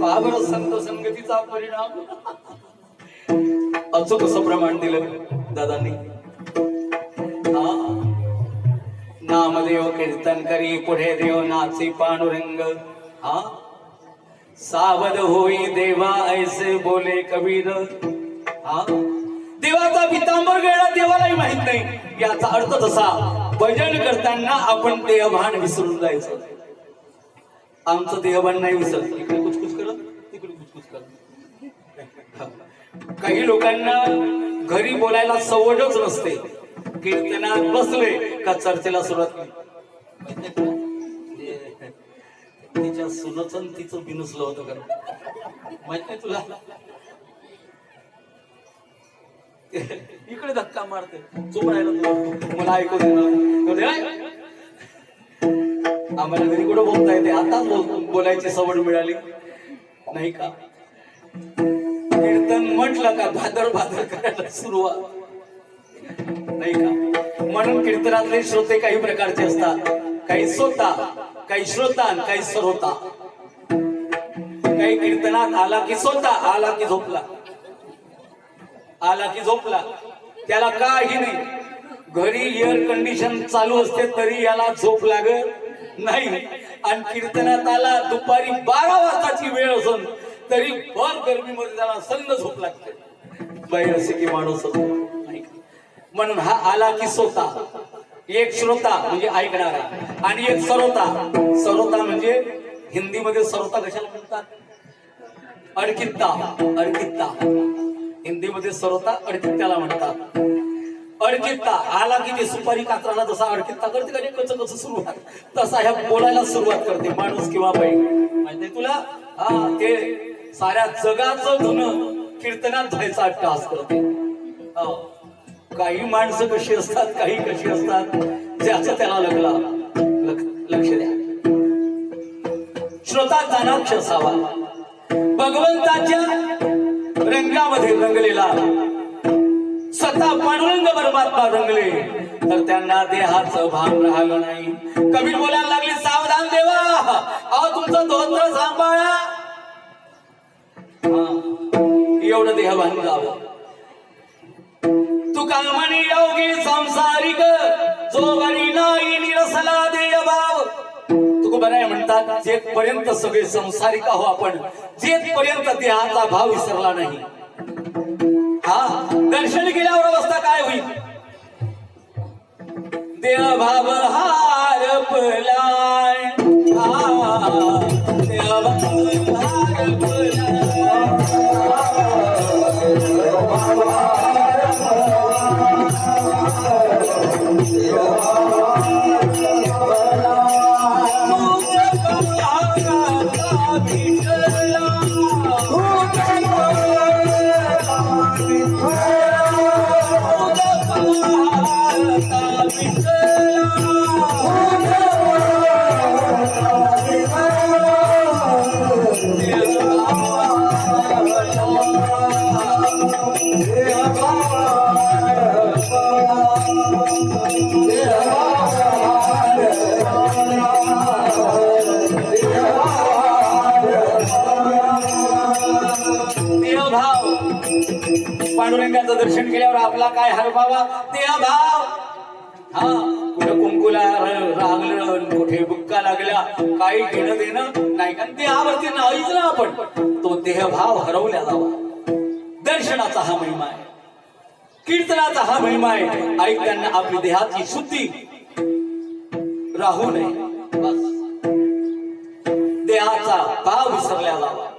बाबर संत संगतीचा परिणाम अचूक असं प्रमाण दिलं दादांनी. नामदेव कीर्तन करी पुढे देव नाची पांडुरंग. हा सावध होई देवा ऐसे बोले कबीर. हा देवाचा पितांबर गेला देवालाही माहित नाही. याचा अर्थ तसा भजन करताना आपण देहभान विसरून जायचं. आमचं देहभान नाही विसरत. इकडे कुचकुच करत तिकडे कुचकुच करत. काही लोकांना घरी बोलायला सवडच नसते. कीर्तनात बसले का चर्चेला सुरुवात केली. तिच्या सुनच तिचं बिनुसलं होतं का माहित नाही तुला. इकडे धक्का मारते चोपडायला मला ऐकू देणार. आम्हाला घरी कुठं बोलता येते. आता बोलायची सवड मिळाली नाही का. कीर्तन म्हटलं का भादर भादर करायला सुरुवात नाही का. म्हणून कीर्तनातले श्रोते काही प्रकारचे असतात. काही श्रोता, काही श्रोता, काही सरोता. काही कीर्तनात आला की स्वतः, आला की झोपला, आला की झोपला. त्याला काही नाही. घरी एअर कंडिशन चालू असते तरी याला झोप लागत नाही. आणि कीर्तनात आला दुपारी 12 वाजताची वेळ असून तरी भर गर्मीमध्ये त्याला संद झोप लागते. बाई असे की माणूस असतो. म्हणून हा आला की श्रोता. एक श्रोता म्हणजे ऐकणारा आणि एक सरोता. सरोता म्हणजे हिंदीमध्ये सरोता कशाला म्हणतात. अडकित्ता. अडकित्ता हिंदीमध्ये सरोता अडकित्त्याला म्हणतात. अडकित्ता आला की ते सुपारी कातराला जसा अडकित्ता करते का कच कच सुरुवात तसा ह्या बोलायला सुरुवात करते माणूस किंवा बाई. माहिती तुला. हा ते साऱ्या जगाचं धुन कीर्तनात जायचा अट्टहास करते. काही माणसं कशी असतात काही कशी असतात ज्याचं त्याला लागला. लक्ष द्या. श्रोता चाणाक्ष असावा. भगवंताच्या रंगामध्ये रंगलेला स्वतः पांडुरंग परमात्मा रंगले तर त्यांना देहाचं भान राहिलं नाही. कबीर बोलायला लागले सावधान देवा अहो तुमचं धोत्र सांभाळा. एवढं देहभान गावं. तू कामणी योगी संसारिक जो वरी नाही निरसला देय भाव. तुकोबाराय म्हणतात जेथपर्यंत सगळे संसारिक आहो आपण जेथपर्यंत देहाचा भाव विसरला नाही. हा दर्शन केल्यावर अवस्था काय होईल. देह भाव हारपलाय. देह भाव हारपलाय. पांडुरंगाचं दर्शन केल्यावर आपला काय हरपावा देह भाव. हा कुठं कुंकुला लागलं कुठे बुक्का लागला काही घेणं देणं नाही. कारण देहावरती नाहीच ना आपण. तो देहभाव हरवल्या जावा. दर्शनाचा हा महिमा आहे. कीर्तनाचा हा महिमा आहे. ऐकताना आपली देहाची शुद्धी राहू नये. बस देहाचा भाव विसरल्या जावा.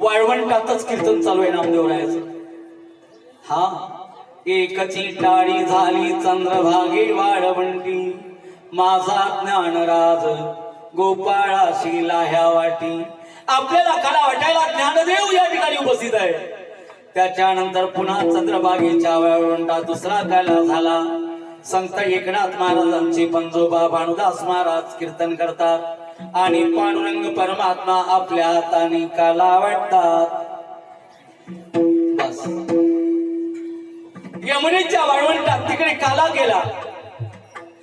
वाळवंटातच कीर्तन चालू आहे नामदेवरायाचं. हा एकची टाळी झाली चंद्रभागे वाळवंटी माझा ज्ञानराज गोपाळाशी लाह्या वाटी. आपल्याला कला वाटायला ज्ञानदेव या ठिकाणी उपस्थित आहे. त्याच्यानंतर पुन्हा चंद्रभागेच्या वाळवंटात दुसरा कला झाला. संत एकनाथ महाराजांचे पंजोबा भानुदास महाराज कीर्तन करतात आणि पांडुरंग परमात्मा आपल्या हाताने काला वाटतात. बस यमुनेच्या वाळवंटात तिकडे काला गेला.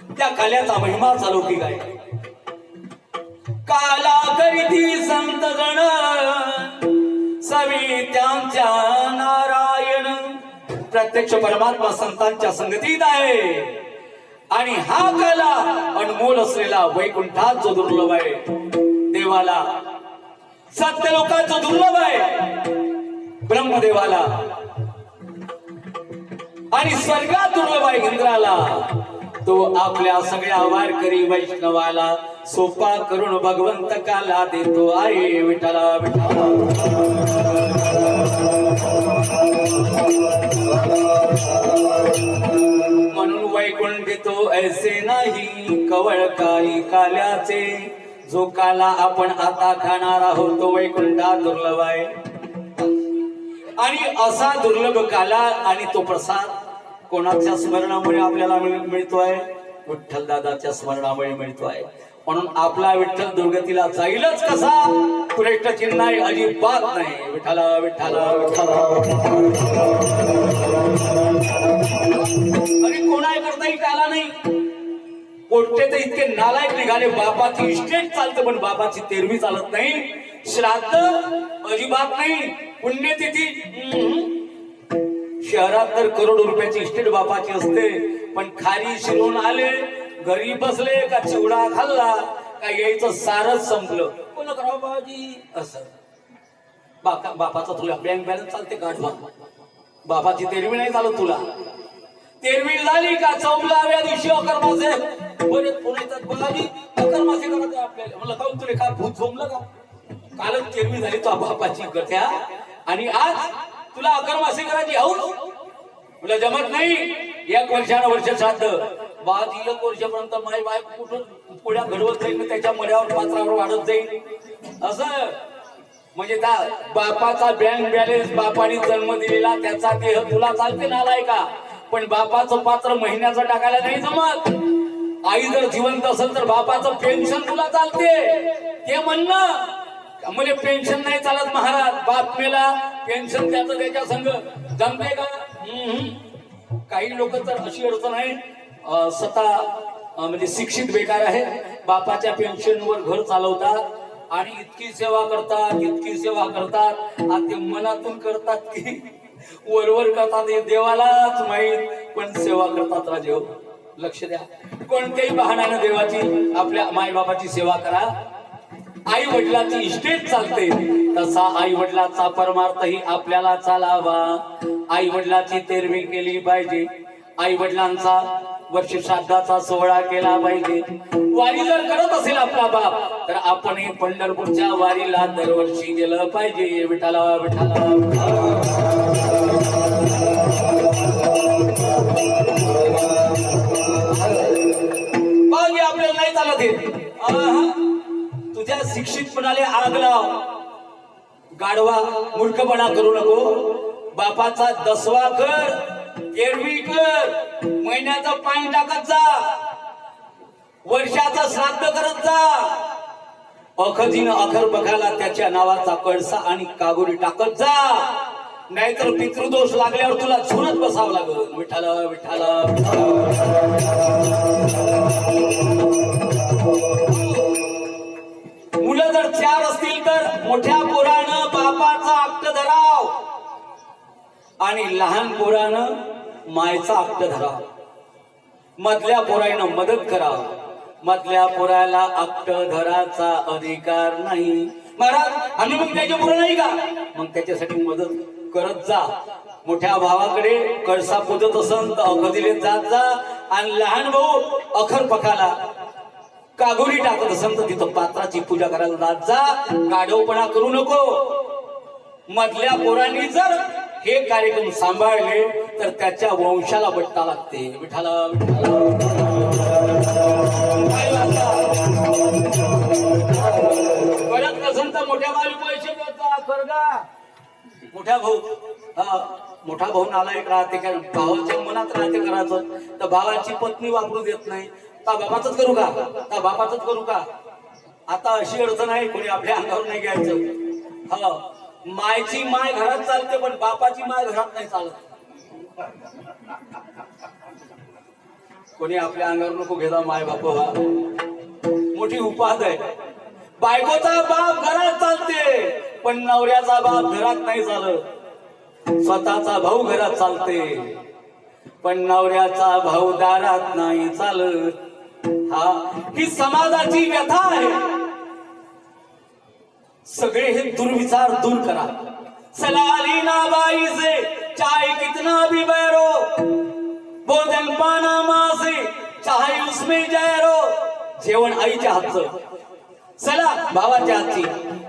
त्या काल्याचा महिमा चालू की काय. काला करीती संत जण सवी त्यांच्या नारायण. प्रत्यक्ष परमात्मा संतांच्या संगतीत आहे आणि हा काला अनमोल असलेला वैकुंठात जो दुर्लभ आहे, देवाला सत्य लोकांचा दुर्लभ आहे, ब्रह्मदेवाला आणि स्वर्गात दुर्लभ आहे इंद्राला, तो आपल्या सगळ्या वारकरी वैष्णवाला सोपा करून भगवंत काला देतो आहे. विठ्ठला विठ्ठला. म्हणून वैकुंठ देतो ऐसे नाही कवळ काही काल्याचे. जो काला आपण आता खाणार आहोत तो वैकुंठात दुर्लभ आहे. आणि असा दुर्लभ काला आणि तो प्रसाद कोणाच्या स्मरणामुळे आपल्याला मिळतोय? विठ्ठल दादाच्या स्मरणामुळे मिळतोय. म्हणून आपला विठ्ठल दुर्गतीला जाईलच कसा? प्रश्न चिन्ह आहे, अजिबात नाही. विठ्ठला विठ्ठला विठ्ठला. आणि कोणाही करता येईल काला नाही. कोणते तर इतके नालायक निघाले, बापाची इस्टेट चालते पण बापाची तेरवी चालत नाही. श्राद्ध अजिबात नाही. पुण्यतिथी शहरात तर करोडो रुपयाची इस्टेट बापाची असते, पण खाली शिरून आले, घरी बसले का चिवडा खाल्ला का यायचं सारच संपलं. कोण करावं बाबाजी असं. बापाचा तुला बँक बॅलन्स चालते काढवा, बापाची तेरवी नाही चालत तुला. तेरवी झाली का चौदाव्या दिवशी अकर्मासे बरेच पुणे येतात. बाबाजी अकर्मासे करत आपल्याला. म्हणलं का तुला का भूत झोमलं का? कालच तेरवी झाली तो बापाची कथ्या आणि आज तुला अकर्मासे करायची हौस. तुला जमत नाही. 1 वर्ष श्राद्ध. बाजी 1 वर्षापर्यंत माय बाय कुठून पुढ्या घडवत जाईल, त्याच्या मड्यावर पात्रावर वाढत जाईल. असं म्हणजे त्या बापाचा बँक बॅलन्स, बापाने जन्म दिलेला त्याचा देह तुला चालते नालाय का? पण बापाचं पात्र महिन्याचं टाकायला नाही जमत. आई जर जिवंत असेल तर बापाचं पेन्शन तुला चालते. ते म्हणणं म्हणजे पेन्शन नाही चालत महाराज. बाप मेला पेन्शन त्याचं त्याच्या संग जमते का? काही लोक तर अशी अडचण आहे, स्वतः म्हणजे शिक्षित बेकार आहे, बापाच्या पेन्शनवर घर चालवतात आणि इतकी सेवा करतात, इतकी सेवा करतात. आणि ते मनातून करतात की वरवर करतात, हे देवालाच माहीत, पण सेवा करतात. राजे लक्ष द्या. कोणत्याही बहाण्यानं देवाची आपल्या मायबापाची सेवा करा. आई वडिलाची इस्टेट चालते तसा आई वडिलाचा परमार्थही आपल्याला चालावा. आई वडिलाची तेरवी केली पाहिजे. आई वडिलांचा वर्ष श्राद्धाचा सोहळा केला पाहिजे. वारी जर करत असेल आपला बाप तर आपण पंढरपूरच्या वारीला दरवर्षी गेलं पाहिजे. विठ्ठला विठ्ठला. आपल्याला नाही चालत हे. तुझ्या शिक्षितपणाला आग लाव. गाढवा मूर्खपणा करू नको. बापाचा 10वा कर, तेरवी कर, महिन्याचं पाणी टाकत जा, वर्षाचं श्राद्ध करत जा. अखजीनं अखर बघायला त्याच्या नावाचा कळसा आणि कागोरी टाकत जा. नाहीतर पितृदोष लागल्यावर तुला झुरत बसावं लागल. विठ्ठला विठ्ठला. मुलं जर 4 असतील तर मोठ्या पोरानं बापाचा हक्क धराव आणि लहान पोरानं मायचा हक्क धराव. मधल्या पोरानं मदत करावं. मधल्या पोराला हक्क धराचा अधिकार नाही. महाराज आम्ही मग त्याच्या पोरं नाही का? मग त्याच्यासाठी मदत करत जा. मोठ्या भावाकडे कळसा पुजत असन तर अखदिले जात जा. आणि लहान भाऊ अखर पकाला कागोरी टाकत असेल तर तिथं पात्राची पूजा करायला जात जा. गाढवपणा करू नको. मधल्या पोरांनी जर हे कार्यक्रम सांभाळले तर त्याच्या वंशाला बट्टा लागते. विठ्ठला विठ्ठला. परत नसेल तर मोठ्या बाजू पैसे खर्गा मोठा भाऊ मोठा भाऊ नालायक राहते का भावाच्या मनात राहते करायचं तर भावाची पत्नी वापरू देत नाही का बाबाच करू का आता अशी अडचण आहे कोणी आपल्या अंगावर नाही घ्यायचं मायची माय घरात चालते पण बापाची माय घरात नाही चालत कोणी आपल्या अंगावर नको घेता माय बाप मोठी उपाध आहे बायकोचा बाप घरात चालते पण नवऱ्याचा बाप घरात नाही चालत स्वतःचा भाऊ घरात चालते पण नवऱ्याचा भाऊ दारात नाही चालत ही समाजाची व्यथा आहे सगळे हे दुर्विचार दूर करा सलाली ना बाई से चाहे कितना भी बैरो भोजन पाना माँ से चाहे उसमें जयरो जेवण आईच्या हातचं चला भावाच्या हातची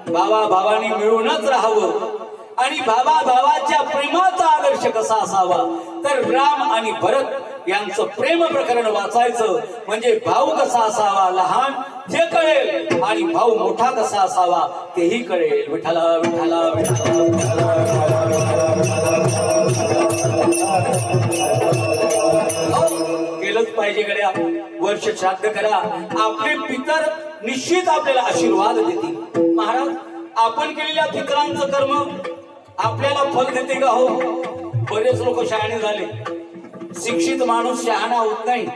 भावा भावानी मिळूनच राहावं आणि भावा भावाच्या प्रेमाचा आदर्श कसा असावा तर राम आणि भरत यांचं प्रेम प्रकरण वाचायचं म्हणजे भाऊ कसा असावा लहान ते कळेल आणि भाऊ मोठा कसा असावा तेही कळेल विठ्ठला विठ्ठला केलंच पाहिजे गड्या वर्ष श्राद्ध करा आपले पितर निश्चित आपल्याला आशीर्वाद देतील महाराज आपण केलेल्या पितरांचं कर्म आपल्याला फल देते का हो बरेच लोक शहाणे झाले शिक्षित माणूस शहाणा होत नाही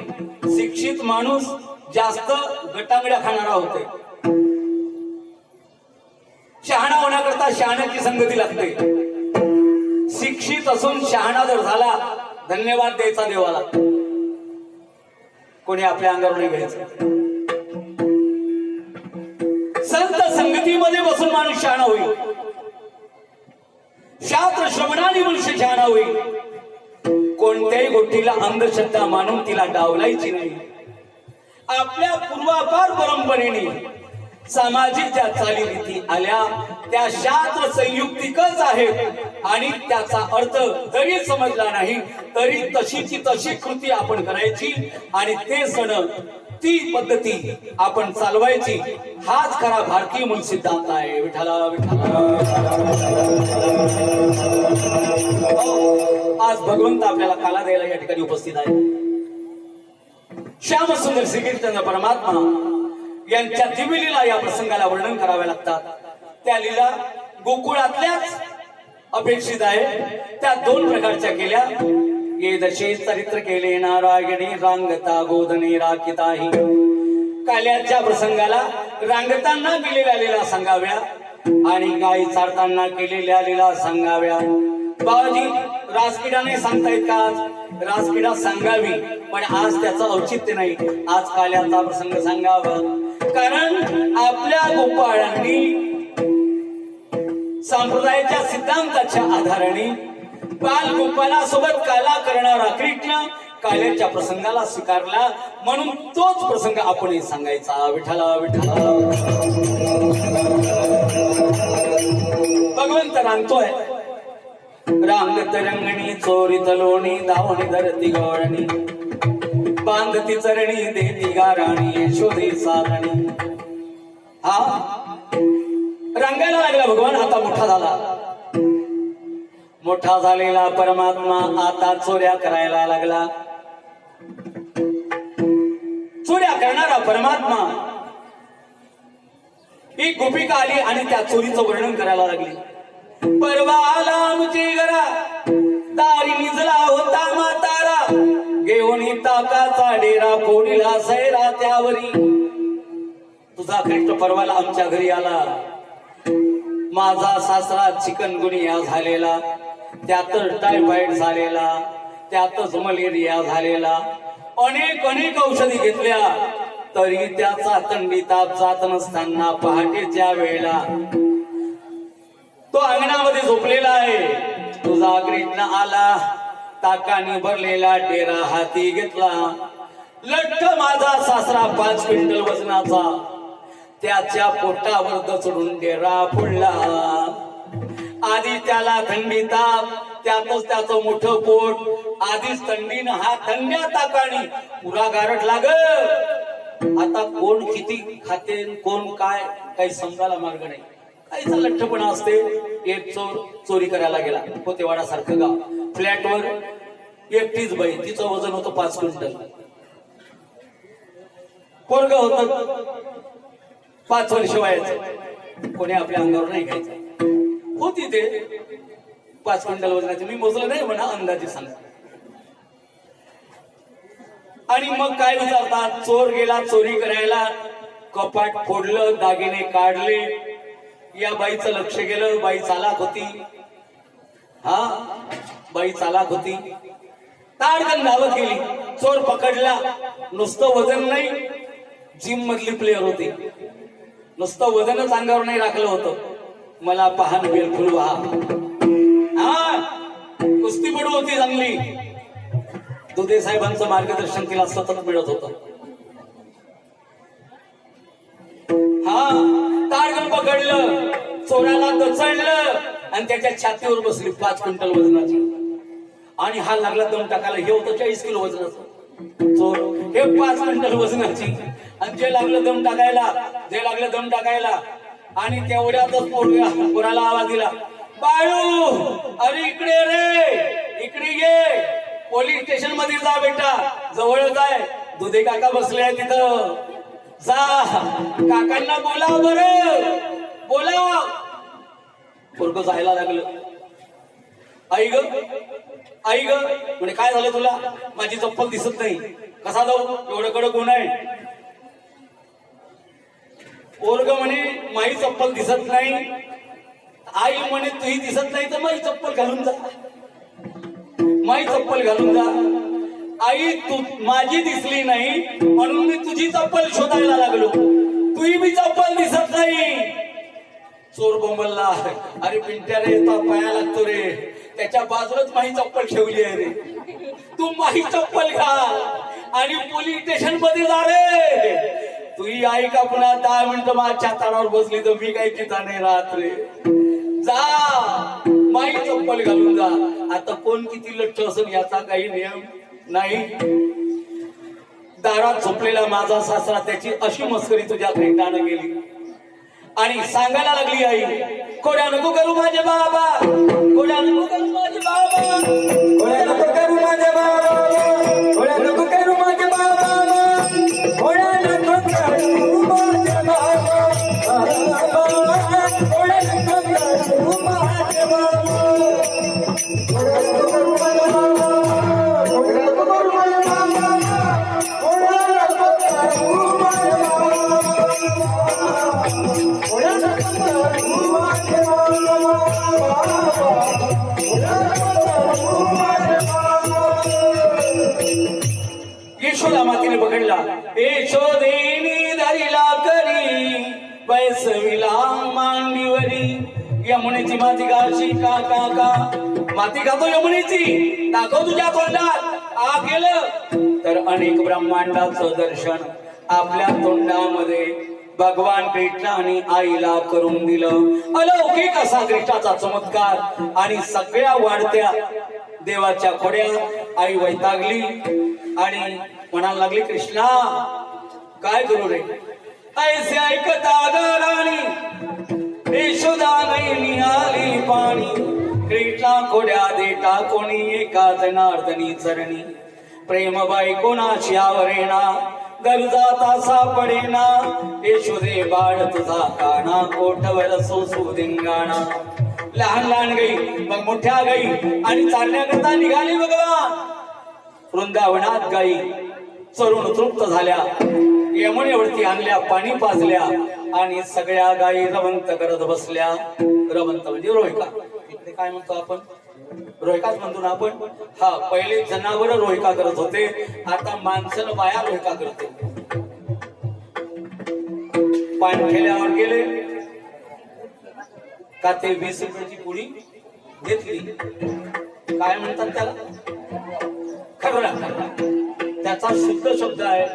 शिक्षित माणूस जास्त गटांगड्या खाणारा होते शहाणा होण्याकरता शहाण्याची संगती लागते शिक्षित असून शहाणा जर झाला धन्यवाद द्यायचा देवाला कोणी आपल्या अंगावर नाही घ्यायचं संत संगतीमध्ये बसून माणूस शहाणा होईल शास्त्र श्रवणाने मनुष्य शहाणा होईल कोणत्याही गोष्टीला अंधश्रद्धा मानून तिला डावलायची नाही आपल्या पूर्वापार परंपरेने सामाजिक ज्या चालीरीती आल्या त्या शास्त्र संयुक्तिकच आहेत आणि त्याचा अर्थ जरी समजला नाही तरी तशीची तशी कृती आपण करायची आणि ते सण ती पद्धती आपण चालवायची हाच खरा भारतीय मूळ सिद्धांत आहे विठ्ठला विठ्ठला आज भगवंत आपल्याला काला द्यायला या ठिकाणी उपस्थित आहे श्याम सुंदर श्रीकृष्ण परमात्मा यांच्या दिव्य लीला या प्रसंगाला वर्णन करावे लागतात त्या लीला गोकुळातल्याच अपेक्षित आहे त्या दोन प्रकारच्या केल्या ये दशे चरित्र केले नारायणी रांगता गोधने राखिताही काल्याच्या प्रसंगाला रांगताना केलेल्या लीला सांगाव्या आणि गाई चारताना केलेल्या लीला सांगाव्या बाबाजी रासक्रीडाने सांगतायत का आज रासक्रीडा सांगावी पण आज त्याचं औचित्य नाही आज काल्याचा प्रसंग सांगावा कारण आपल्या गोपाळांनी संप्रदायाच्या सिद्धांताच्या आधाराने बाल गोपालासोबत काला करणारा कृष्ण काल्याच्या प्रसंगाला स्वीकारला म्हणून तोच प्रसंग आपण सांगायचा विठ्ठला विठ्ठला भगवंत रांगतोय रांगत रंगणी चोरीत लोणी धावणी धरती गवळणी बांधती चरणी देती गाराणी शोधी सारणी हा रंगायला लागला भगवान आता मोठा झालेला परमात्मा आता चोऱ्या करायला लागला चोऱ्या करणारा परमात्मा ही गोपिका आली आणि त्या चोरीचं वर्णन करायला लागली परवा आला आमची घरा दारी निजला होता म्हातारा घेऊन ताकाचा डेरा फोडीला सैरा त्यावरी तुझा कृष्ण परवाला आमच्या घरी आला माझा सासरा चिकनगुनिया झालेला त्यातच टायफॉइड झालेला त्यातच मलेरिया झालेला अनेक अनेक औषधी घेतल्या तरी त्याचा थंडी ताप जात नसताना पहाटेच्या वेळेला तो अंगणामध्ये झोपलेला आहे तुझा कृष्ण आला ताकाने भरलेला डेरा हाती घेतला लठ्ठ माझा सासरा 5 क्विंटल वजनाचा त्याच्या पोटावर दचडून डेरा फोडला आधी त्याला थंडी ताप त्यातच त्याचं मोठं पोट आधीच थंडीनं हा थंड्या ताकाने पुरा गारठ लागल आता कोण किती खाते कोण काय काही समजायला मार्ग नाही काहीचा लठ्ठपणा असते एक चोर चोरी करायला गेला कोतेवाडा सारखं गाव. फ्लॅटवर एकटीच बाई, तिचं वजन होतं 5 क्विंटल. पोरग होत 5 वर्ष वयाचं, कोणी आपल्या अंगावर नाही घ्यायचं. होती ते 5 क्विंटल वजनाची, मी मोजलं नाही म्हणा, अंदाजे सांग. आणि मग काय विचारतात, चोर गेला चोरी करायला, कपाट फोडलं, दागिने काढले. या बाईचं लक्ष गेलं, बाई चालाक होती. हा, बाई चालाक होती. ताडकन धावत गेली, चोर पकडला. नुसतं वजन नाही, जिम मधली प्लेअर होती, नुसतं वजनच अंगावर नाही राखलं होतं. मला पाहन बेलफुल व्हा. हा, कुस्तीपटू होती चांगली. दुधे साहेबांचं मार्गदर्शन तिला सतत मिळत होतं. हा, ताडकन पकडलं, चोराला दचडलं आणि त्याच्या छातीवर बसली 5 क्विंटल वजनाची. आणि हा लागला दम टाकायला. हे होतं 40 किलो वजनाचं चोर, हे 5 क्विंटल वजनाची. आणि जे लागलं दम टाकायला, आणि तेवढ्यातच पोराला आवाज दिला, बाळू अरे इकडे रे, इकडे ये, पोलीस स्टेशन मध्ये जा बेटा, जवळच आहे. दुधे काका बसले आहे तिथं, जा काकांना बोला, बरं बोला. पोरग जायला लागलं. आई ग म्हणे काय झालं तुला? माझी चप्पल दिसत नाही. कसा जाऊ, एवढं कडक ऊन आहे. पोरग म्हणे माझी चप्पल दिसत नाही. आई म्हणे तुही दिसत नाही तर माझी चप्पल घालून जा, माझी चप्पल घालून जा. आई तू माझी दिसली नाही म्हणून मी तुझी चप्पल शोधायला लागलो, तुही मी चप्पल दिसत नाही. चोर बोंबलला, अरे पिंट्या रे, तो पाया लागतो रे, त्याच्या बाजूलाच माझी चप्पल ठेवली आहे रे, तू माझी चप्पल घाल आणि पोलीस स्टेशन मध्ये जा रे. तुही आई का पुन्हा 10 मिनिटं माझ्या तारावर बसली तर मी काही चिता नाही राहत रे. जा, माझी चप्पल घालून जा. आता कोण किती लठ्ठ असेल याचा काही नियम नाही. दारात झोपलेला माझा सासरा त्याची अशी मस्करी तुझ्या भेटानं गेली आणि सांगायला लागली, आई कोड्या नको करू माझे बाबा, कोड्या नको करू माझे बाबा, कोड्या नको करू माझे बाबा, कोड्या नको करू माझे बाबा, कोड्या नको करू माझे बाबा, कोड्या नको करू माझे बाबा, कोड्या नको करू माझे बाबा, कोड्या नको करू माझे बाबा, कोड्या नको करू माझे यशोदा मातेने पकडला. यशोदेनी धरिला करी, बैसविला मांडीवरी. यमुनेची माती गाशी का का का, माती खातो यमुनेची, दाखव तुझ्या तोंडात. आ केलं तर अनेक ब्रह्मांडाचं दर्शन आपल्या तोंडामध्ये भगवान कृष्ण आणि आईला करून दिलं. अलौकिक असा कृष्णाचा चमत्कार. आणि सगळ्या वाढत्या देवाच्या खोड्या आई वैतागली आणि म्हणायला लागली, कृष्णा काय करू रे? ऐसे ऐकता गाणी यशोदा नाही निघाली पाणी. कृष्णा खोड्या देता कोणी एका जनार्दनी चरणी. प्रेमबाई कोणाची आवरेना, गरजाता सापडेना. यशोदे बाळ तुझा काना, कोठवर सोसू धिंगाणा. लहान लहान गाई मग मोठ्या गाई आणि चालण्याकरता निघाली भगवान. वृंदावनात गाई चरून तृप्त झाल्या, यमुनेवरती आणल्या, पाणी पाजल्या आणि सगळ्या गायी रवंत करत बसल्या. रवंत म्हणजे रोहिका, इकडे काय म्हणतो आपण, रोहिकाच म्हणतो ना आपण. हा, पहिले जनावर रोहिका करत होते, आता माणसं बाया रोहिका करते. पाणठेल्यावर गेले का ते 20 रुपयाची पुडी घेतली. काय म्हणतात त्याला, खरवडा. त्याचा शुद्ध शब्द आहे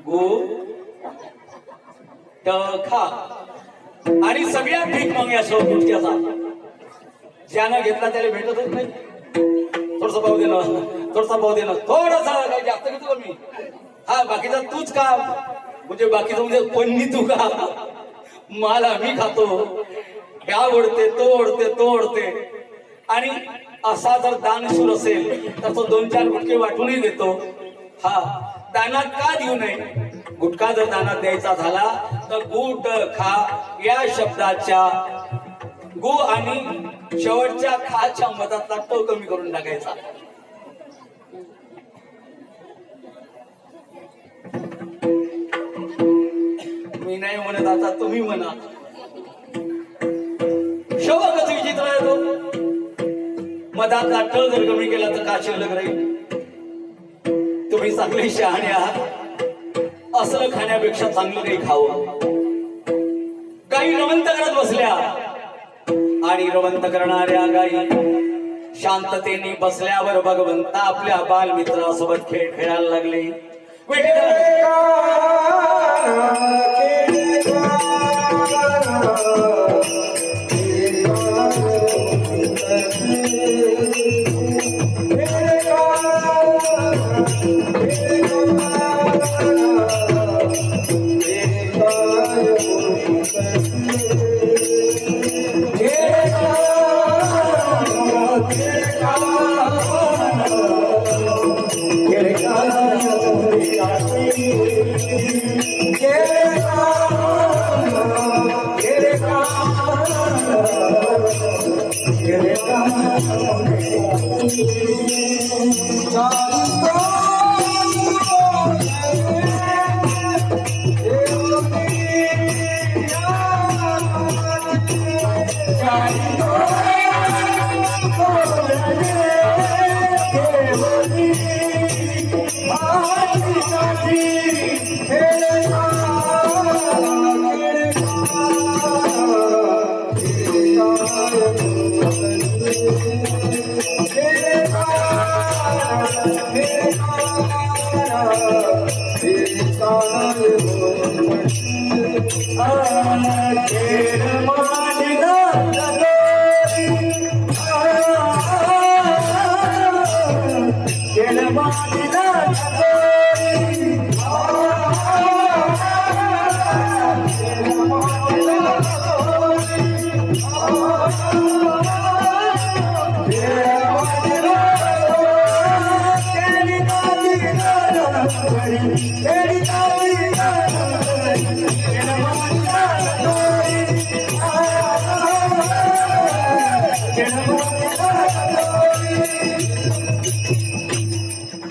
गो टखा. आणि सगळ्यात भीक मग या गोष्टीचा ज्यानं घेतला त्याला भेटतच नाही. थोडसा भाव देणं, थोडसा भाव देणं, थोडासा काही जास्त घेतो मी. हा, बाकीचा तूच का, म्हणजे बाकीचं म्हणजे पन्नी तू का, माल आम्ही खातो, ह्या ओढते तो ओढते तो ओढते, आणि असा जर दानशूर असेल तर तो 2-4 गुटके वाटूनही देतो. हा दानात का देऊ नये? गुटखा जर दानात द्यायचा झाला तर गुट खा या शब्दाच्या गु आणि शेवटच्या खाच्या मधातला तो कमी करून टाकायचा. मी नाही म्हणत, आता तुम्ही म्हणा. शेवटच विचित्र आहे तो. मधातला टळ जर कमी केला तर का शिल्लक राहील? तुम्ही चांगले शहाणे आहात. असलं खाण्यापेक्षा चांगलं काही खावं. गाई रवंत करत बसल्या आणि रवंत करणाऱ्या गाई शांततेने बसल्यावर भगवंता आपल्या बालमित्रासोबत खेळ खेळायला लागले.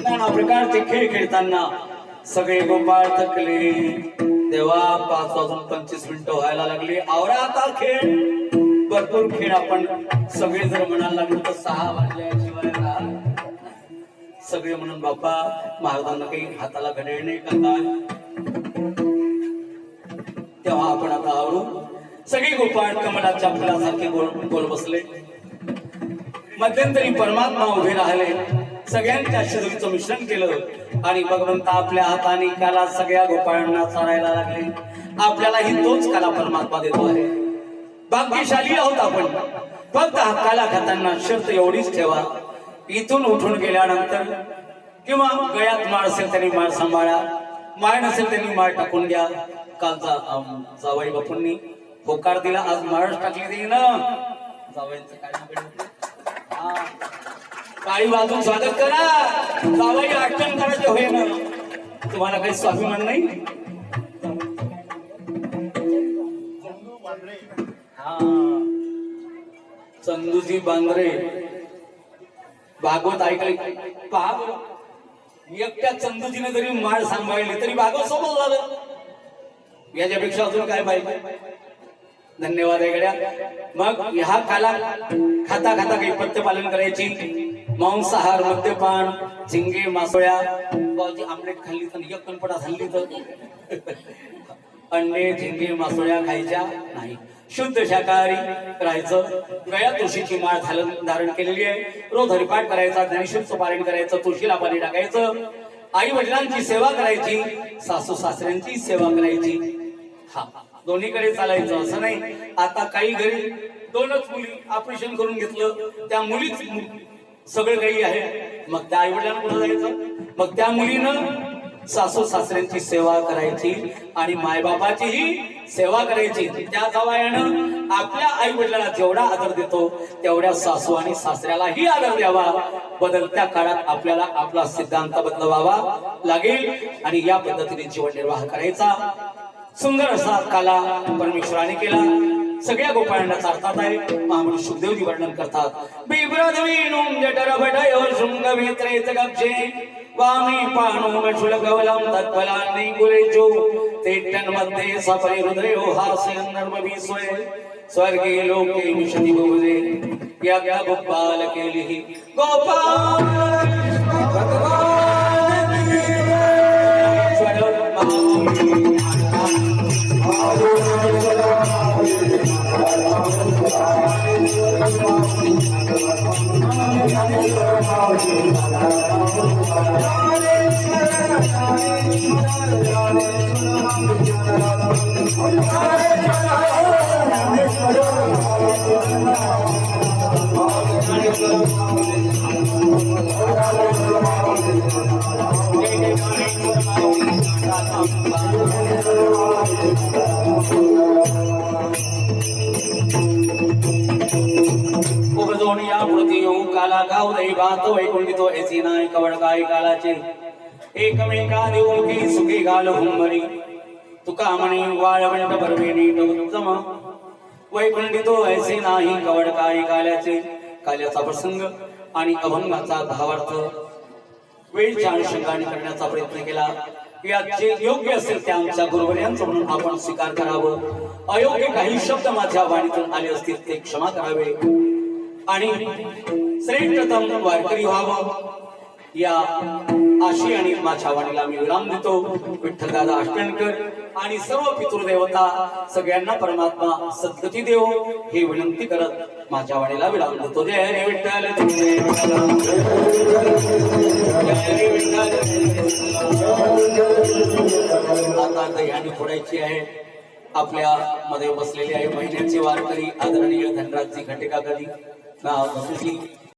नाना प्रकारचे खेळ खेळताना सगळे गोपाळ थकले. तेव्हा 5:25 व्हायला लागले. आवरा आता खेळ. भरपूर खेळ आपण सगळे जर म्हणायला लागलो तर 6 वाजल्याशिवाय राहत. सगळे म्हणून बाप्पा महाराजांना काही हाताला घड्याळ नाही का काय? तेव्हा आपण आता आवरू. सगळे गोपाळ कमलाच्या फुलासारखे गोल बसले. मध्यंतरी परमात्मा उभे राहिले. सगळ्यांच्या शिदुरीचं मिश्रण केलं आणि भगवंता आपल्या हाताने काला सगळ्या गोपाळांना चारायला लागले. आपल्यालाही तोच काला परमात्मा देतो आहे. भाग्यशाली आहोत आपण. फक्त हाताला खाताना शर्त एवढीच ठेवा, इथून उठून गेल्यानंतर किंवा गळ्यात माळ असेल त्यांनी माळ सांभाळा, माळ नसेल त्यांनी माळ टाकून घ्या. कालचा जावई बापूंनी होकार दिला, आज माळच टाकली देई ना. जावईंचं काय काळी वाजून स्वागत करा. जावई आठवण करायचे होय ना. तुम्हाला काही स्वाभिमान नाही? चंदूजी बांद्रे भागवत ऐकले. पहा बरं, एकट्या चंदूजीने जरी माळ सांभाळली तरी भागवत सोबत झालं. याच्यापेक्षा अजून काय पाहिजे? धन्यवाद आहे गड्या. मग ह्या काला खाता खाता काही पथ्यपालन करायची. मांसाहार, मद्यपान, झिंगे, मासोळ्या, आमलेट खाल्ली तर एक कणपटा खाल्ली तर अंडे, झिंगे, मासोळ्या खायच्या नाही. शुद्ध शाकाहारी राहायचं. गळ्यात तुळशीची माळ धारण केलेली आहे. रोज हरिपाठ करायचा, ज्ञानेश्वरीचं पारायण करायचं, तुळशीला पाणी टाकायचं, आई वडिलांची सेवा करायची, सासू सासऱ्यांची सेवा करायची. हा, दोन्हीकडे चालायचं असं नाही. आता काही घरी 2च मुली ऑपरेशन करून घेतलं, त्या मुलीच सगळं काही आहे. मग त्या आई वडिलांकडे जायचं. मग त्या मुलीनं सासू सासऱ्यांची सेवा करायची आणि मायबापाचीही सेवा करायची. त्या जावयानं आपल्या आई वडिलांना जेवढा आदर देतो तेवढ्या सासू आणि सासऱ्यालाही आदर द्यावा. बदलत्या काळात आपल्याला आपला सिद्धांत बदलवावा लागेल आणि या पद्धतीने जीवन निर्वाह करायचा. सुंदर असा काला परमेश्वराने केला. सगळ्या गोपाळांना चालतात आहे. महामनी सुखदेवजी वर्णन करतात. बिभ्रद्वीनुम जठरभटयो शृंगमेत्रेत गक्षे वामे पाणो मशुलकवलं तत्फलान्नि गुलेजो तेट्टन्मध्ये सपरि हृदयो हास्यन्नर्मभिस्वय स्वर्गे लोके विशति बहुजे यज्ञ गोपाल केलिहि गोपाल भगवान उपजोनिया पृथ्वी काला गाव दैवात वैकुंठितो ऐसी नाय कवड काय कालाचे एकमेका देवकी सुखी घाल हुंबरी तुका म्हणे वाळवंट बरवेणी उत्तम वैकुंठितो ऐसे नाही कवड काय काल्याचे. काल्याचा प्रसंग आणि अभंगाचा भावार्थ वेळच्या अनुषंगाने करण्याचा प्रयत्न केला. यात जे योग्य असेल ते आमच्या गुरुवर्यांचं म्हणून आपण स्वीकार करावं. अयोग्य काही शब्द माझ्या वाणीतून आले असतील ते क्षमा करावे आणि श्रेष्ठतम वारकरी व्हावं या आशयाने माझ्या वाणीला मी विराम देतो. विठ्ठलदादा अष्टणकर आणि सर्व पितृदेवता सगळ्यांना परमात्मा सद्गती देव हे विनंती करत माझ्या वाणीला विराम देतो. जय हरी विठ्ठल जय हरी विठ्ठल. आता दह्याने फोडायची आहे. आपल्या मध्ये बसलेले आहे महिन्याचे वारकरी आदरणीय धनराजजी घंटेकाकरी नाव